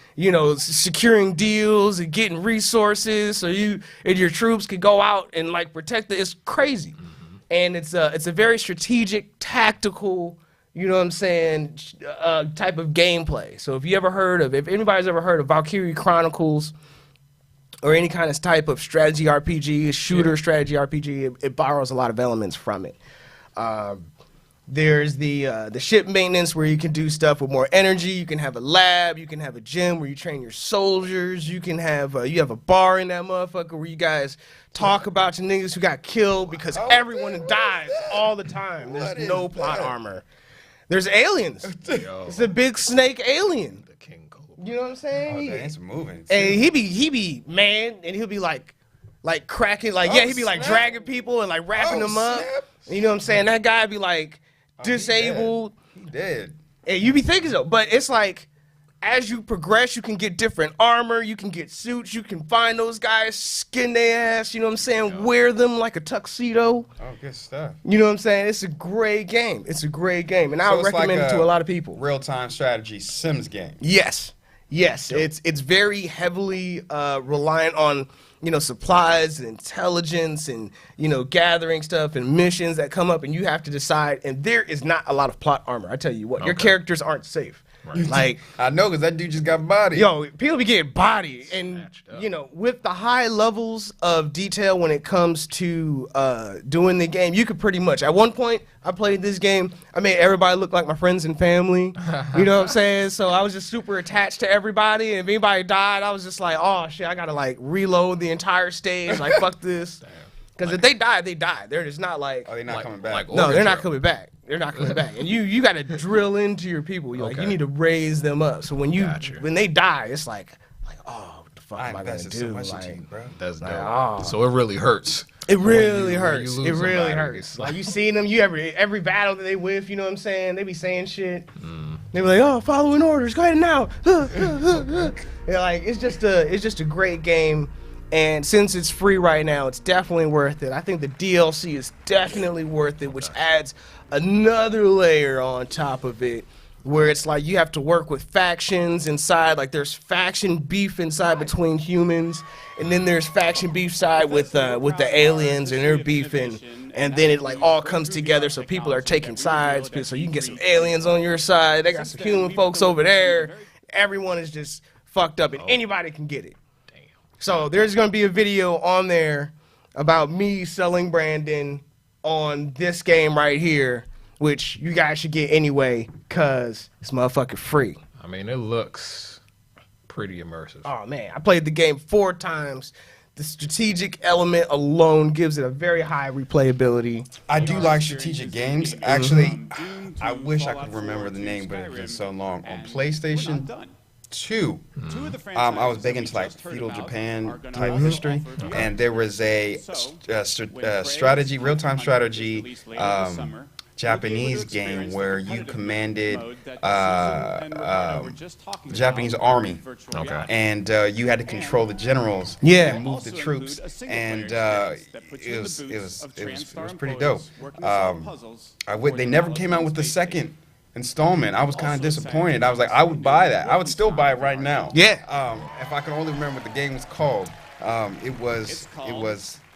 Speaker 2: securing deals and getting resources so you and your troops could go out and like protect it. It's crazy, and it's a very strategic, tactical. You know what I'm saying? Type of gameplay. So if anybody's ever heard of Valkyrie Chronicles or any kind of type of strategy RPG, shooter strategy RPG, it borrows a lot of elements from it. There's the ship maintenance where you can do stuff with more energy. You can have a lab. You can have a gym where you train your soldiers. You can have you have a bar in that motherfucker where you guys talk about your niggas who got killed because everyone dies all the time. There's no plot armor. There's aliens. It's a big snake alien. The King Cobra. You know what I'm saying?
Speaker 3: Oh, it's moving.
Speaker 2: And he be man, and he'll be like cracking, he'd be like dragging people and like wrapping them up. You know what I'm saying? That guy be like disabled.
Speaker 3: He dead.
Speaker 2: And you be thinking so, but it's like as you progress, you can get different armor, you can get suits, you can find those guys, skin their ass, you know what I'm saying, wear them like a tuxedo.
Speaker 3: Oh, good stuff.
Speaker 2: You know what I'm saying? It's a great game. It's a great game, and I would recommend it to a lot of people.
Speaker 3: Real-time strategy Sims game.
Speaker 2: Yes. It's very heavily reliant on supplies and intelligence and gathering stuff and missions that come up, and you have to decide. And there is not a lot of plot armor. I tell you what, your characters aren't safe. Right.
Speaker 3: Like I know, because that dude just got bodied.
Speaker 2: People be getting bodied, and with the high levels of detail when it comes to doing the game, you could pretty much. At one point, I played this game. I made everybody look like my friends and family. You know what I'm saying? So I was just super attached to everybody, and if anybody died, I was just like, oh shit, I gotta like reload the entire stage. Like fuck this, because if they die, they die. They're just not like.
Speaker 3: Oh, they're not coming back.
Speaker 2: No, they're not coming back. They're not coming back, and you got to drill into your people. You need to raise them up. So when when they die, it's like oh, what the fuck am I gonna do?
Speaker 3: So much into you, bro.
Speaker 1: That's dope. So it really hurts.
Speaker 2: It really hurts. It really hurts. Like you seen them, every battle that they with, you know what I'm saying? They be saying shit. They be like, oh, following orders, go ahead now. Like it's just a great game. And since it's free right now, it's definitely worth it. I think the DLC is definitely worth it, which adds another layer on top of it, where it's like you have to work with factions inside. Like there's faction beef inside between humans, and then there's faction beef side with the aliens, and they're beefing. And then it like all comes together, so people are taking sides. So you can get some aliens on your side. They got some human folks over there. Everyone is just fucked up, and anybody can get it. So there's going to be a video on there about me selling Brandon on this game right here, which you guys should get anyway, because it's motherfucking free.
Speaker 1: I mean, it looks pretty immersive.
Speaker 2: Oh, man. I played the game 4 times. The strategic element alone gives it a very high replayability. I
Speaker 3: do like strategic games. Actually, I wish I could remember the name, but it's been so long. On PlayStation 2, I was big into like feudal Japan type history, and there was a strategy, real-time strategy Japanese game where you commanded Japanese army, and you had to control the generals, and move the troops, and it was pretty dope. They never came out with the second installment. I was kind of disappointed. I was like, I would buy that. I would still buy it right now.
Speaker 2: Yeah.
Speaker 3: If I could only remember what the game was called. It was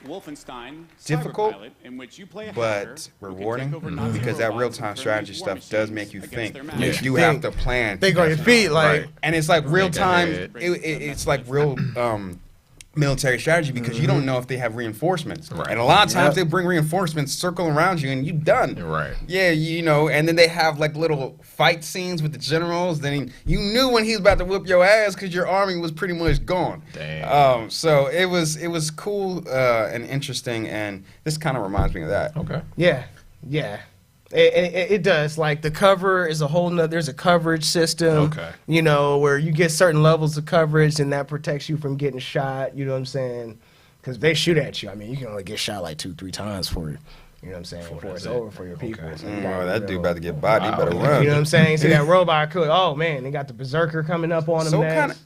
Speaker 13: Wolfenstein
Speaker 3: difficult,
Speaker 13: in which you play a
Speaker 3: but rewarding, because that real-time strategy stuff does make you think.
Speaker 2: You
Speaker 3: do have to plan.
Speaker 2: Think on your feet, like,
Speaker 3: and it's like real-time. It's like real. Military strategy, because you don't know if they have reinforcements, and a lot of times they bring reinforcements, circle around you, and you done. Yeah, and then they have like little fight scenes with the generals. Then you knew when he was about to whip your ass because your army was pretty much gone.
Speaker 1: Damn.
Speaker 3: So it was cool and interesting, and this kind of reminds me of that.
Speaker 2: Yeah. It does. Like the cover is a whole nother. There's a coverage system. Where you get certain levels of coverage, and that protects you from getting shot. You know what I'm saying? Because they shoot at you. I mean, you can only get shot like 2-3 times for it. You know what I'm saying? Before it's over for your people.
Speaker 1: Okay.
Speaker 2: So you gotta
Speaker 3: that
Speaker 2: be
Speaker 3: dude
Speaker 2: real.
Speaker 3: about to get bodied. You better run.
Speaker 2: You know what I'm saying? See that robot could. Oh man, they got the berserker coming up on them next.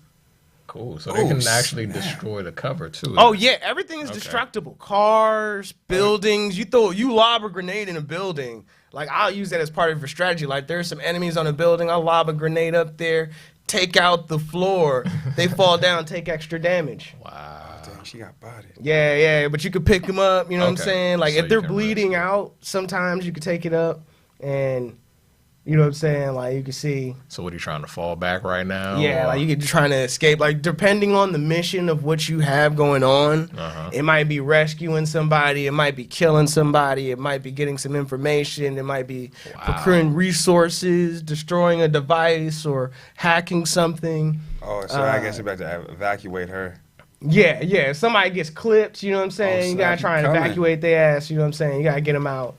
Speaker 1: Cool. So they can actually destroy the cover too.
Speaker 2: Oh yeah, everything is destructible. Cars, buildings. You lob a grenade in a building. Like I'll use that as part of your strategy. Like there's some enemies on a building. I'll lob a grenade up there, take out the floor. They fall down, take extra damage.
Speaker 3: Wow. Dang, she got bodied.
Speaker 2: Yeah. But you could pick them up. You know what I'm saying? Like
Speaker 1: So
Speaker 2: if they're bleeding out, sometimes you could take it up and. You know what I'm saying? Like you can see.
Speaker 1: So what are you trying to fall back right now?
Speaker 2: Yeah,
Speaker 1: or?
Speaker 2: like you could trying to escape. Like depending on the mission of what you have going on, it might be rescuing somebody, it might be killing somebody, it might be getting some information, it might be procuring resources, destroying a device, or hacking something.
Speaker 3: Oh, so I guess you're about to evacuate her.
Speaker 2: Yeah. If somebody gets clipped, you know what I'm saying? You gotta try and evacuate their ass. You know what I'm saying? You gotta get them out.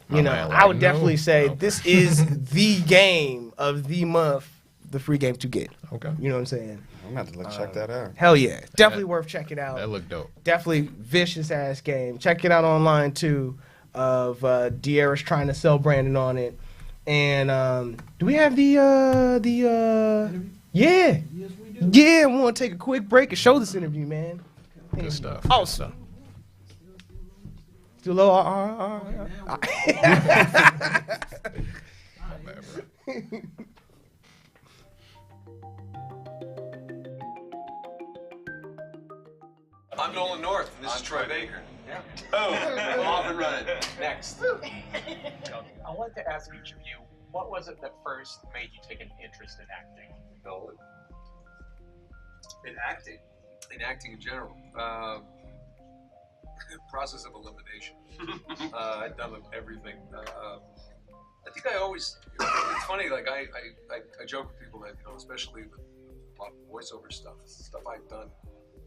Speaker 2: You know, I would definitely say this is the game of the month, the free game to get.
Speaker 1: Okay.
Speaker 2: You know what I'm saying?
Speaker 3: I'm about to check that out.
Speaker 2: Hell yeah. Definitely worth checking out.
Speaker 1: That looked dope.
Speaker 2: Definitely vicious ass game. Check it out online too. Of De'Ara's trying to sell Brandon on it. And do we have the yeah.
Speaker 4: Yes, we do.
Speaker 2: Yeah, we want to take a quick break and show this interview, man.
Speaker 1: Good stuff.
Speaker 2: Awesome. Still low.
Speaker 14: I'm Nolan North, and this is Troy Baker. Yeah. Oh, I'm off and running. Next.
Speaker 15: I wanted to ask each of you, what was it that first made you take an interest in acting?
Speaker 14: Nolan. In acting in general. Process of elimination. I've done everything. I think I always, it's funny, like I joke with people that, especially with a lot of voiceover stuff I've done,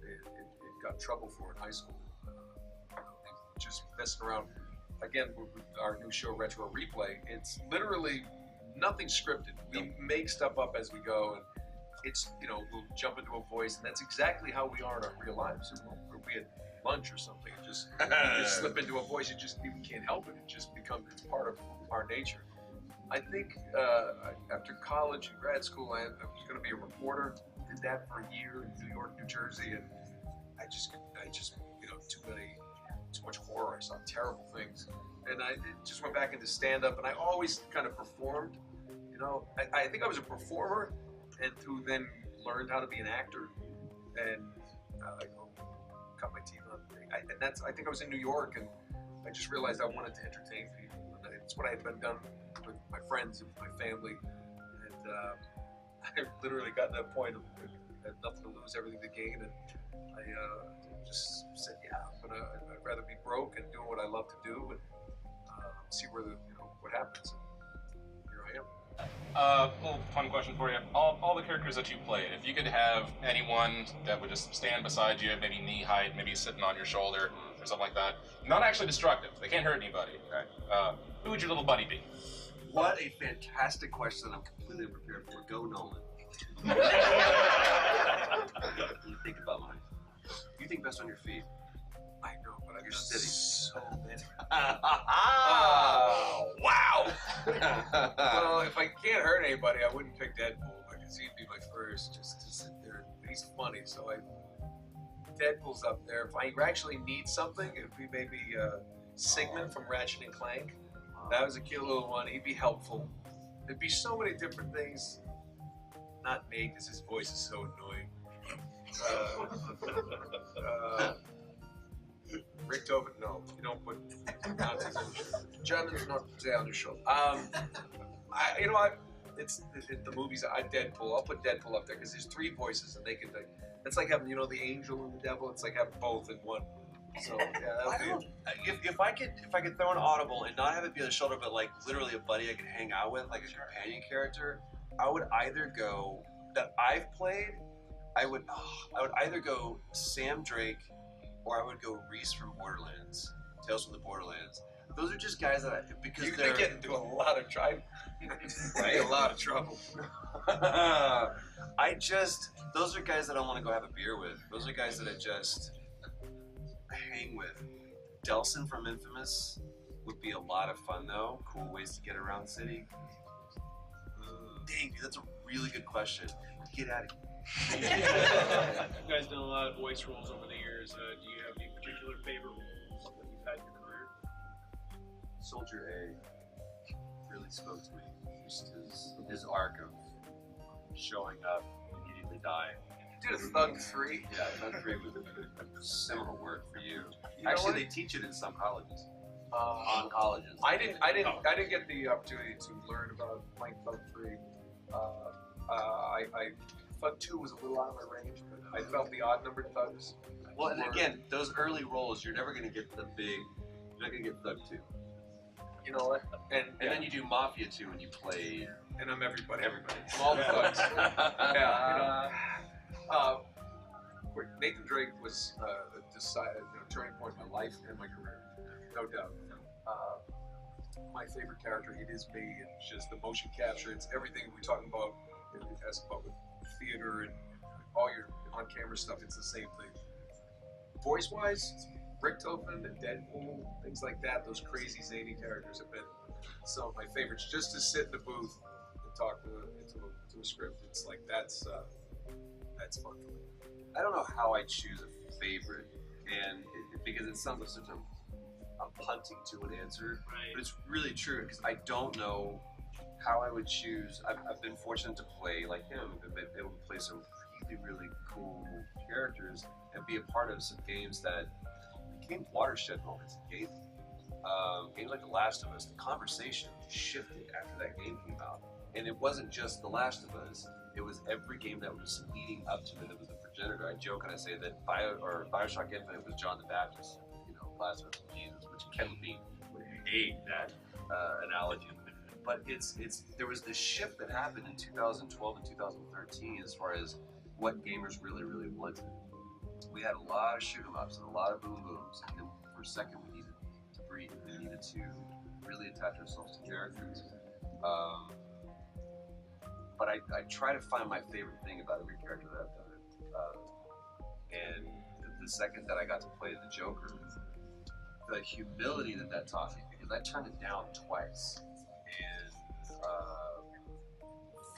Speaker 14: it got in trouble for in high school. Just messing around. Again, with our new show, Retro Replay, it's literally nothing scripted. We make stuff up as we go, and it's, we'll jump into a voice, and that's exactly how we are in our real lives. We'll be at lunch or something, and just you slip into a voice, you can't help it. It just becomes, it's part of our nature. I think after college and grad school, I was going to be a reporter. Did that for a year in New York, New Jersey, and I just too much horror. I saw terrible things, and I just went back into stand-up. And I always kind of performed. I think I was a performer, and who then learned how to be an actor, and cut my teeth on. I think I was in New York, and I just realized I wanted to entertain people. And it's what I had been done with my friends and my family, and I literally got to that point of I had nothing to lose, everything to gain, and I just said, I'd rather be broke and doing what I love to do, and see where what happens. And here I am.
Speaker 16: Little fun question for you. All the characters that you played, if you could have anyone that would just stand beside you, maybe knee height, maybe sitting on your shoulder or something like that, not actually destructive, they can't hurt anybody, okay? Who would your little buddy be?
Speaker 14: What a fantastic question I'm completely unprepared for. Go Nolan. You think about mine. You think best on your feet. I know, but you're sitting. So many.
Speaker 16: Wow!
Speaker 14: Well, if I can't hurt anybody, I wouldn't pick Deadpool because he'd be my first, just to sit there. He's funny, so Deadpool's up there. If I actually need something, it'd be maybe Sigmund from Ratchet and Clank. That was a cute little one. He'd be helpful. There'd be so many different things. Not me, because his voice is so annoying. Rick Tobin, no, you don't put Nazis on your show. Germans not say on your show. It's the movies. Deadpool. I'll put Deadpool up there because there's three voices and they can. It's like having the angel and the devil. It's like having both in one. So yeah,
Speaker 17: if I could throw an audible and not have it be on the shoulder, but like literally a buddy I could hang out with, like a companion character, I would either go that I've played. I would either go Sam Drake, or I would go Reese from Borderlands, Tales from the Borderlands. Those are just guys that because
Speaker 14: you
Speaker 17: they're
Speaker 14: get into a lot of trouble. Right? A lot of trouble.
Speaker 17: Those are guys that I want to go have a beer with. Those are guys that I just hang with. Delson from Infamous, would be a lot of fun though. Cool ways to get around the city. Dang, dude, that's a really good question. Get out of here.
Speaker 13: You guys done a lot of voice roles over the years. Do you have any particular favorite roles that you've had in your career?
Speaker 17: Soldier A really spoke to me. Just his arc of showing up, immediately dying.
Speaker 14: Did a Thug 3?
Speaker 17: Yeah, Thug 3 was a similar word for you.
Speaker 14: know
Speaker 17: Actually,
Speaker 14: what?
Speaker 17: they teach it in some colleges. On colleges.
Speaker 14: I didn't get the opportunity to learn about playing Thug 3. Thug 2 was a little out of my range, but I felt the odd numbered thugs.
Speaker 17: Well, and again, those early roles, you're never going to get the big. You're not going to get Thug 2.
Speaker 14: You know what? And
Speaker 17: then you do Mafia 2 and you play.
Speaker 14: And I'm everybody.
Speaker 17: Everybody.
Speaker 14: I'm all the thugs. Yeah. Nathan Drake was a turning point in my life and my career, no doubt. My favorite character, it is me, and just the motion capture. It's everything we're talking about. It has about with theater and all your on-camera stuff. It's the same thing. Voice-wise, Richtofen and Deadpool, things like that. Those crazy zany characters have been some of my favorites. Just to sit in the booth and talk to a script, it's like that's fun for me.
Speaker 17: I don't know how I choose a favorite, and because it sounds like such a punting to an answer, but it's really true because I don't know how I would choose. I've been fortunate to play like him, and been able to play some really cool characters and be a part of some games that became watershed moments in gaming. Games like The Last of Us, the conversation shifted after that game came out, and it wasn't just The Last of Us. It was every game that was leading up to it. It was the progenitor. I joke and I say that Bioshock Infinite was John the Baptist, Last of Us was Jesus, which Kevin Bean would hate that analogy. But there was this shift that happened in 2012 and 2013 as far as what gamers really, really wanted. We had a lot of shoot 'em ups and a lot of boom booms, and then for a second we needed to breathe. We needed to really attach ourselves to characters. But I try to find my favorite thing about every character that I've done. And the second that I got to play the Joker, the humility that taught me, because I turned it down twice. And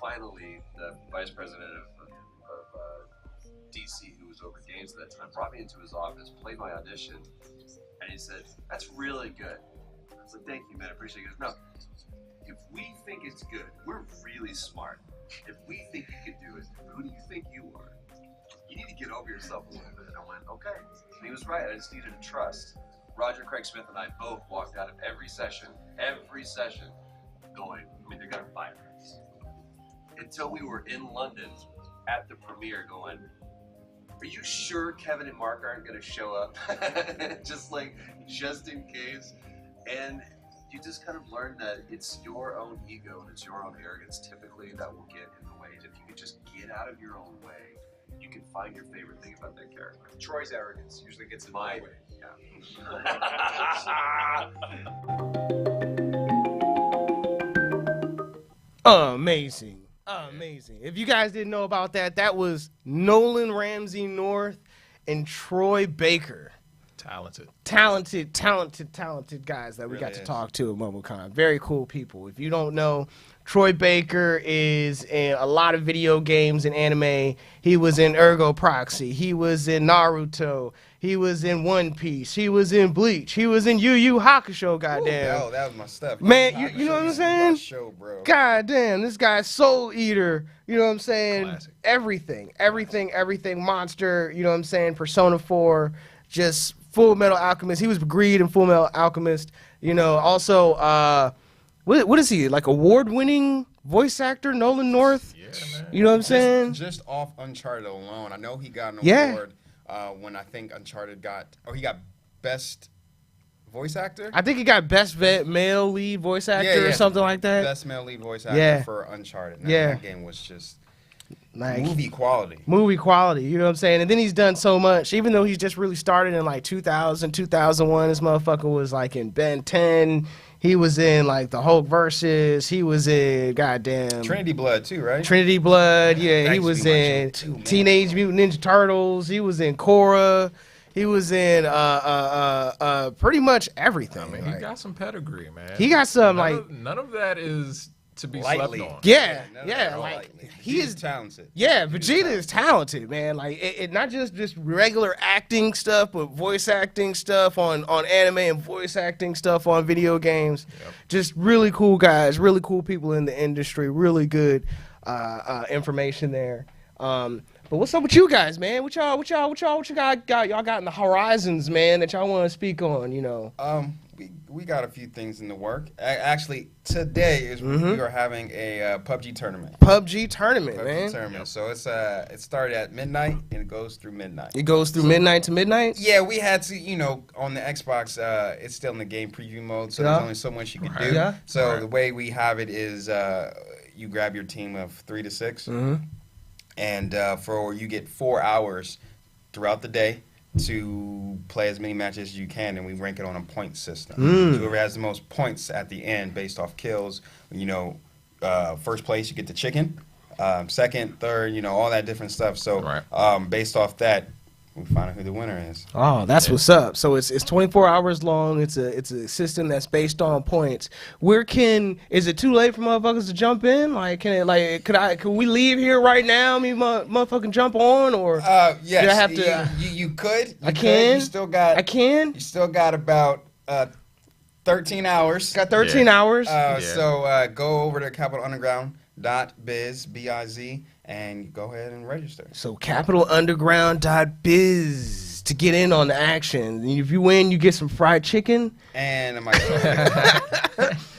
Speaker 17: finally, the vice president of DC, who was over games at that time, brought me into his office, played my audition, and he said, "That's really good." I was like, "Thank you, man, I appreciate it." He goes, "No, if we think it's good, we're really smart. If we think you can do it, who do you think you are? You need to get over yourself a little bit." And I went, "Okay." And he was right. I just needed to trust. Roger Craig Smith and I both walked out of every session, going, they're gonna fire us. Until we were in London at the premiere going, "Are you sure Kevin and Mark aren't gonna show up?" just in case. And you just kind of learn that it's your own ego and it's your own arrogance typically that will get in the way. If you could just get out of your own way, you can find your favorite thing about that character.
Speaker 14: Troy's arrogance usually gets in my way.
Speaker 2: Amazing. If you guys didn't know about that, that was Nolan Ramsey North and Troy Baker. Talented guys that we got to talk to at MomoCon. Very cool people. If you don't know, Troy Baker is in a lot of video games and anime. He was in Ergo Proxy. He was in Naruto. He was in One Piece. He was in Bleach. He was in Yu Yu Hakusho, goddamn.
Speaker 3: Ooh, that was my stuff.
Speaker 2: Man, you know what I'm saying?
Speaker 3: Show, bro.
Speaker 2: Goddamn, this guy's Soul Eater. You know what I'm saying? Classic. Everything. Monster, you know what I'm saying? Persona 4, just Full Metal Alchemist. He was Greed in Full Metal Alchemist. Also, what is he? Like award-winning voice actor, Nolan North?
Speaker 3: Yeah, man.
Speaker 2: You know what I'm saying?
Speaker 3: Just off Uncharted alone, I know he got an award when I think Uncharted he got Best Voice Actor?
Speaker 2: I think he got Best Male Lead Voice Actor or something like that.
Speaker 3: Best Male Lead Voice Actor for Uncharted. That game was just like movie quality.
Speaker 2: You know what I'm saying? And then he's done so much, even though he's just really started in like 2000, 2001. This motherfucker was like in Ben 10. He was in like the Hulk Versus. He was in goddamn
Speaker 3: Trinity Blood too, right?
Speaker 2: Trinity Blood, yeah. He was in Teenage Mutant Ninja Turtles. He was in Korra. He was in pretty much everything.
Speaker 1: I mean, he got some pedigree, man.
Speaker 2: He got some
Speaker 1: none of that is to be
Speaker 3: lightly
Speaker 1: slept on.
Speaker 2: Yeah,
Speaker 3: No,
Speaker 2: yeah,
Speaker 3: no,
Speaker 2: like
Speaker 3: lightly.
Speaker 2: he
Speaker 3: He's
Speaker 2: is
Speaker 3: talented.
Speaker 2: Yeah, Vegeta is talented, man. Like it not just regular acting stuff, but voice acting stuff on anime and voice acting stuff on video games.
Speaker 1: Yep.
Speaker 2: Just really cool guys, really cool people in the industry. Really good information there. But what's up with you guys, man? What y'all got y'all got in the horizons, man, that y'all want to speak on? You know.
Speaker 3: We got a few things in the work. Actually, today is we are having a PUBG tournament.
Speaker 2: PUBG tournament, man.
Speaker 3: Tournament. So it started at midnight and it goes through midnight.
Speaker 2: It goes through midnight to midnight.
Speaker 3: Yeah, we had to, on the Xbox, it's still in the game preview mode, so there's only so much you can do.
Speaker 2: Yeah.
Speaker 3: So the way we have it is, you grab your team of 3 to 6, and you get 4 hours throughout the day to play as many matches as you can, and we rank it on a point system. So whoever has the most points at the end based off kills, first place you get the chicken, second, third, all that different stuff. So based off that, we find out who the winner is.
Speaker 2: Oh, that's what's up. So it's 24 hours long. It's a system that's based on points. Is it too late for motherfuckers to jump in? Like, could we leave here right now? I mean, motherfucking jump on, or
Speaker 3: yes,
Speaker 2: do I have to?
Speaker 3: You could.
Speaker 2: I can.
Speaker 3: You still got.
Speaker 2: I can.
Speaker 3: You still got about 13 hours.
Speaker 2: Got 13 hours.
Speaker 3: So go over to capitalunderground.biz, B-I-Z, and go ahead and register.
Speaker 2: So capitalunderground.biz to get in on the action. If you win, you get some fried chicken.
Speaker 3: And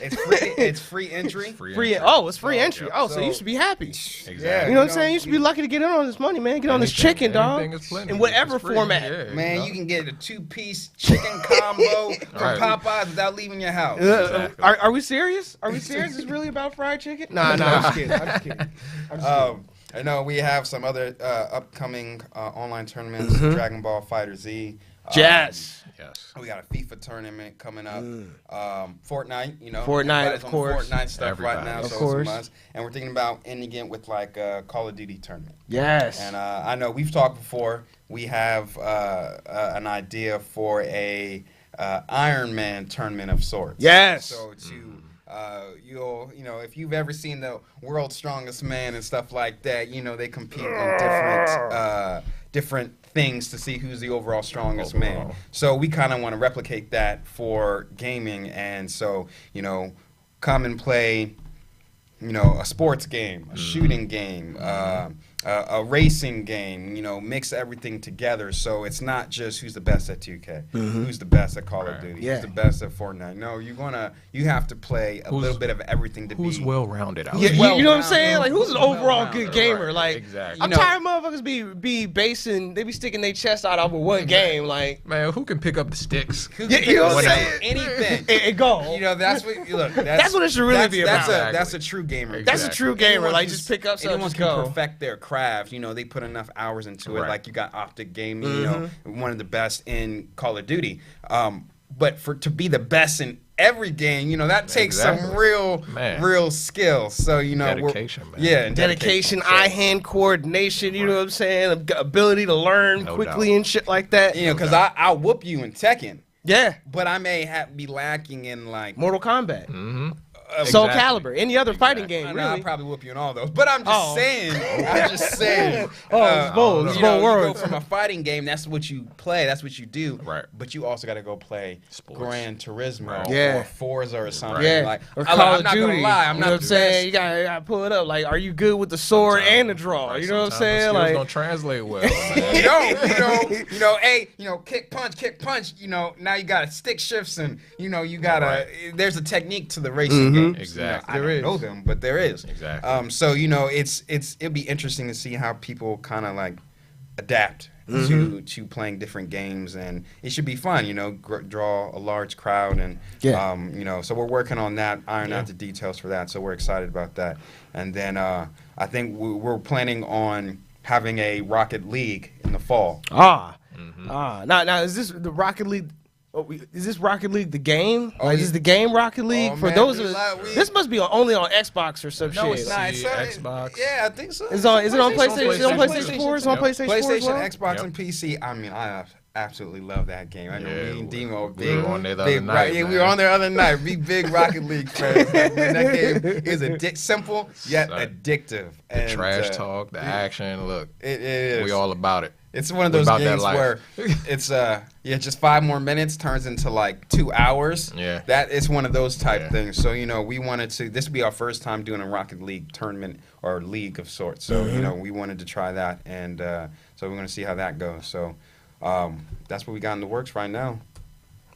Speaker 3: it's free entry.
Speaker 2: It's free entry. So you should be happy.
Speaker 1: Exactly.
Speaker 2: Yeah, you know what I'm saying? You should be lucky to get in on this money, man. Get on this chicken, dog. In whatever format.
Speaker 1: Yeah,
Speaker 3: man, you can get a 2-piece chicken combo from Popeyes without leaving your house.
Speaker 2: Are we serious? Are we serious? It's really about fried chicken? Nah, I'm just kidding. I'm just kidding.
Speaker 3: I know we have some other upcoming online tournaments. Dragon Ball Fighter Z.
Speaker 2: Yes.
Speaker 3: We got a FIFA tournament coming up. Fortnite,
Speaker 2: Fortnite, of course.
Speaker 3: Fortnite stuff right now.
Speaker 2: Of
Speaker 3: So
Speaker 2: course.
Speaker 3: And we're thinking about ending it with like a Call of Duty tournament.
Speaker 2: Yes.
Speaker 3: And I know we've talked before. We have an idea for a Iron Man tournament of sorts.
Speaker 2: Yes.
Speaker 3: So if you've ever seen the World's Strongest Man and stuff like that, they compete in different things to see who's the overall strongest man. So we kind of want to replicate that for gaming, and so come and play a sports game, a shooting game, a racing game, mix everything together. So it's not just who's the best at 2K, who's the best at Call of Duty, who's the best at Fortnite. No, you have to play a little bit of everything to
Speaker 1: who's
Speaker 3: be
Speaker 1: well-rounded out.
Speaker 2: Yeah, you know what I'm saying? Like, who's an overall good gamer? Like,
Speaker 1: exactly.
Speaker 2: I'm tired of motherfuckers be sticking their chest out over one game. Like,
Speaker 1: man, who can pick up the sticks?
Speaker 3: You know what I'm saying? Anything.
Speaker 2: It go.
Speaker 3: That's what look.
Speaker 2: That's what it should really be about.
Speaker 3: That's a true gamer.
Speaker 1: Exactly.
Speaker 2: That's a true gamer. Like, just pick up something.
Speaker 3: Anyone
Speaker 2: Just
Speaker 3: can
Speaker 2: go.
Speaker 3: perfect their craft. They put enough hours into it. Like you got Optic Gaming, one of the best in Call of Duty. But to be the best in every game, that takes some real skill. So
Speaker 1: dedication, man.
Speaker 3: Yeah, and
Speaker 2: dedication, eye-hand coordination. You know what I'm saying? Ability to learn quickly and shit like that.
Speaker 3: Because I'll whoop you in Tekken.
Speaker 2: Yeah,
Speaker 3: but I may be lacking in like
Speaker 2: Mortal Kombat. Soul Calibur, any other fighting game, really.
Speaker 3: I'll probably whoop you in all those. But I'm just saying.
Speaker 2: It's bold world.
Speaker 3: You go from a fighting game, that's what you play, that's what you do. Right. But you also got to go play Gran Turismo or Forza or something.
Speaker 2: Yeah.
Speaker 3: Like,
Speaker 2: or Call of Duty.
Speaker 3: I'm not going to lie. I'm not
Speaker 2: what I'm saying? You got to pull it up. Like, are you good with the sword and the draw? You know what I'm saying?
Speaker 1: Like, don't translate well.
Speaker 3: Kick punch. Now you got stick shifts and you got to. There's a technique to the racing game.
Speaker 1: Exactly.
Speaker 3: I don't know them, but there is.
Speaker 1: Exactly.
Speaker 3: So it'll be interesting to see how people kind of like adapt to playing different games, and it should be fun. Draw a large crowd, and so we're working on that, iron out the details for that. So we're excited about that, and then I think we're planning on having a Rocket League in the fall.
Speaker 2: Now is this the Rocket League? Is this Rocket League the game? Is this the game Rocket League? For those this must be only on Xbox or some shit.
Speaker 3: It's not. It's
Speaker 1: Xbox.
Speaker 3: Yeah, I think so.
Speaker 2: Is it on PlayStation? Is it on PlayStation 4? It's on PlayStation 4 as well?
Speaker 3: Xbox, and PC. I mean, I have absolutely love that game. I know me and Demo,
Speaker 1: we were on there the other night.
Speaker 3: Yeah, we were on there the other night. Big Rocket League fans. Man, that game is simple yet addictive.
Speaker 1: The trash talk, the action. Look,
Speaker 3: it is.
Speaker 1: We all about it.
Speaker 3: It's one of those games where it's just 5 more minutes turns into like 2 hours.
Speaker 1: Yeah.
Speaker 3: That is one of those type things. So, we wanted to, this would be our first time doing a Rocket League tournament or league of sorts. So, we wanted to try that, and so we're going to see how that goes. So that's what we got in the works right now.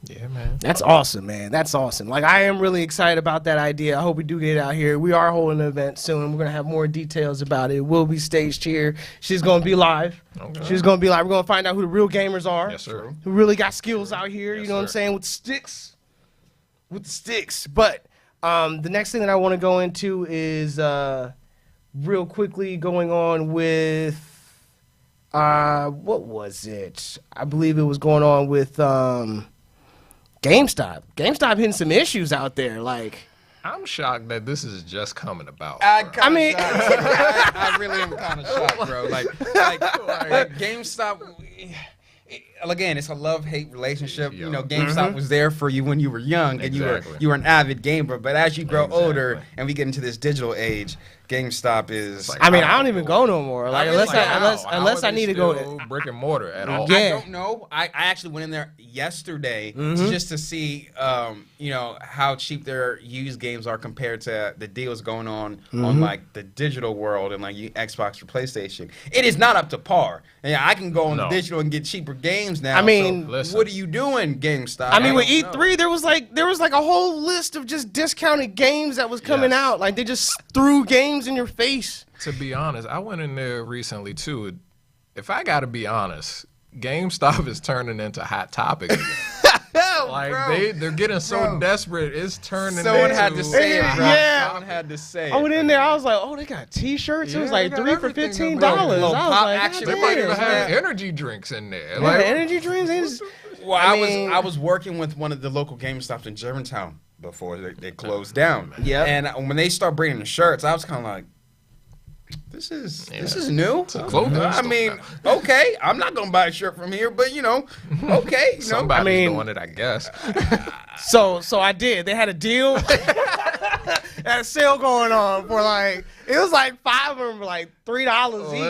Speaker 1: Yeah, man.
Speaker 2: That's awesome, man. That's awesome. Like, I am really excited about that idea. I hope we do get it out here. We are holding an event soon. We're going to have more details about it. It will be staged here. She's going to be live. Okay. She's going to be live. We're going to find out who the real gamers are.
Speaker 1: Yes, sir.
Speaker 2: Who really got skills out here,
Speaker 1: yes,
Speaker 2: you know what I'm saying, with sticks. With the sticks. But the next thing that I want to go into is real quickly going on with, what was it? I believe it was going on with GameStop. GameStop hitting some issues out there. Like,
Speaker 1: I'm shocked that this is just coming about.
Speaker 2: I mean,
Speaker 3: I really am kind of shocked, bro. Like GameStop. Again, it's a love-hate relationship. GameStop was there for you when you were young and you were an avid gamer. But as you grow older and we get into this digital age, GameStop is.
Speaker 2: I mean, I don't even go no more. Like, unless I need to go
Speaker 1: brick and mortar at all.
Speaker 3: I don't know. I actually went in there yesterday just to see, how cheap their used games are compared to the deals going on like the digital world and like Xbox or PlayStation. It is not up to par. And I can go on the digital and get cheaper games now.
Speaker 2: I mean,
Speaker 3: so what are you doing, GameStop?
Speaker 2: I mean, with E3, there was like a whole list of just discounted games that was coming out. Like, they just threw games in your face.
Speaker 1: To be honest, I went in there recently too. If I gotta be honest, GameStop is turning into Hot Topic again. Like, they're getting so desperate, it's turning.
Speaker 3: Someone had to say it, bro. Yeah. Someone had to say it.
Speaker 2: I went in there, I was like, oh, they got T-shirts. It was like 3 for $15. I was like,
Speaker 1: they might even have energy drinks in there.
Speaker 2: Like, energy drinks.
Speaker 3: Well, I was working with one of the local GameStops in Germantown before they closed down.
Speaker 2: Yeah.
Speaker 3: And when they start bringing the shirts, I was kind of like, this is new. I mean, okay, I'm not gonna buy a shirt from here, but okay,
Speaker 1: somebody's doing it, I guess.
Speaker 2: So I did. They had a deal. Had a sale going on for it was like 5 of them for like $3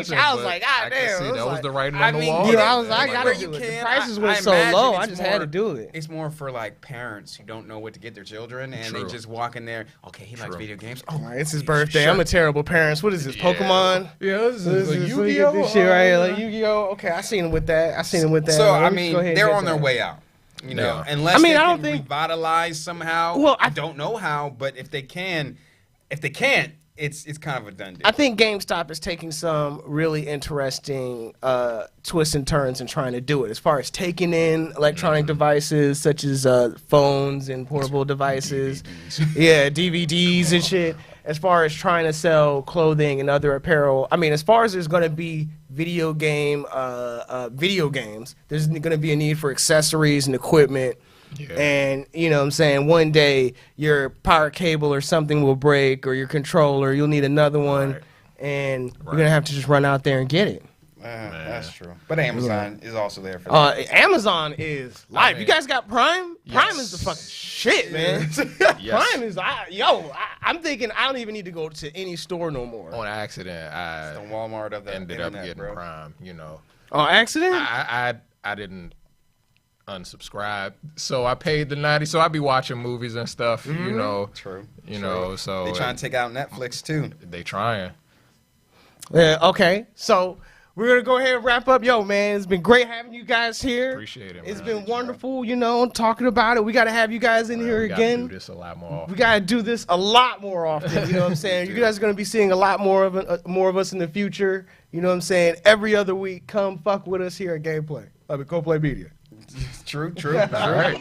Speaker 2: each. I was like, God damn.
Speaker 1: That was the right on the wall.
Speaker 2: I was like, I gotta do it. The prices were so low, I just had to do it.
Speaker 3: It's more for like parents who don't know what to get their children, and they just walk in there. Okay, he likes video games. Oh,
Speaker 2: it's his birthday. Sure. I'm a terrible parent. What is this? Pokemon?
Speaker 1: Yeah, this is Yu-Gi-Oh.
Speaker 2: This shit right here, like Yu-Gi-Oh. Okay, I seen him with that.
Speaker 3: So I mean, they're on their way out. Unless they can revitalize somehow. Well, I don't know how, but if they can't, it's kind of a done deal.
Speaker 2: I think GameStop is taking some really interesting twists and turns and trying to do it. As far as taking in electronic devices such as phones and portable devices, DVDs and shit. As far as trying to sell clothing and other apparel, I mean, as far as there's going to be video games, there's going to be a need for accessories and equipment. Yeah. And, you know what I'm saying, one day your power cable or something will break, or your controller, you'll need another one, and you're going to have to just run out there and get it.
Speaker 3: That's true. But Amazon is also there for
Speaker 2: Amazon is live. You guys got Prime? Prime is the fucking shit, man. Prime is, I'm thinking I don't even need to go to any store no more.
Speaker 1: On accident,
Speaker 3: it's the Walmart of the
Speaker 1: ended
Speaker 3: internet,
Speaker 1: up getting
Speaker 3: bro.
Speaker 1: Prime,
Speaker 2: On accident?
Speaker 1: I didn't unsubscribe, so I paid the $90. So I be watching movies and stuff,
Speaker 3: True.
Speaker 1: So
Speaker 3: they trying to take out Netflix too.
Speaker 1: They trying.
Speaker 2: Yeah. Okay. So we're gonna go ahead and wrap up. Yo, man, it's been great having you guys here.
Speaker 1: Appreciate it.
Speaker 2: It's been wonderful, talking about it. We gotta have you guys in here again.
Speaker 1: We gotta do this a lot more often.
Speaker 2: We gotta do this a lot more often. You know what I'm saying? You guys are gonna be seeing a lot more of us in the future. You know what I'm saying? Every other week, come fuck with us here at Gameplay. Coplay Media.
Speaker 3: True.
Speaker 1: All right.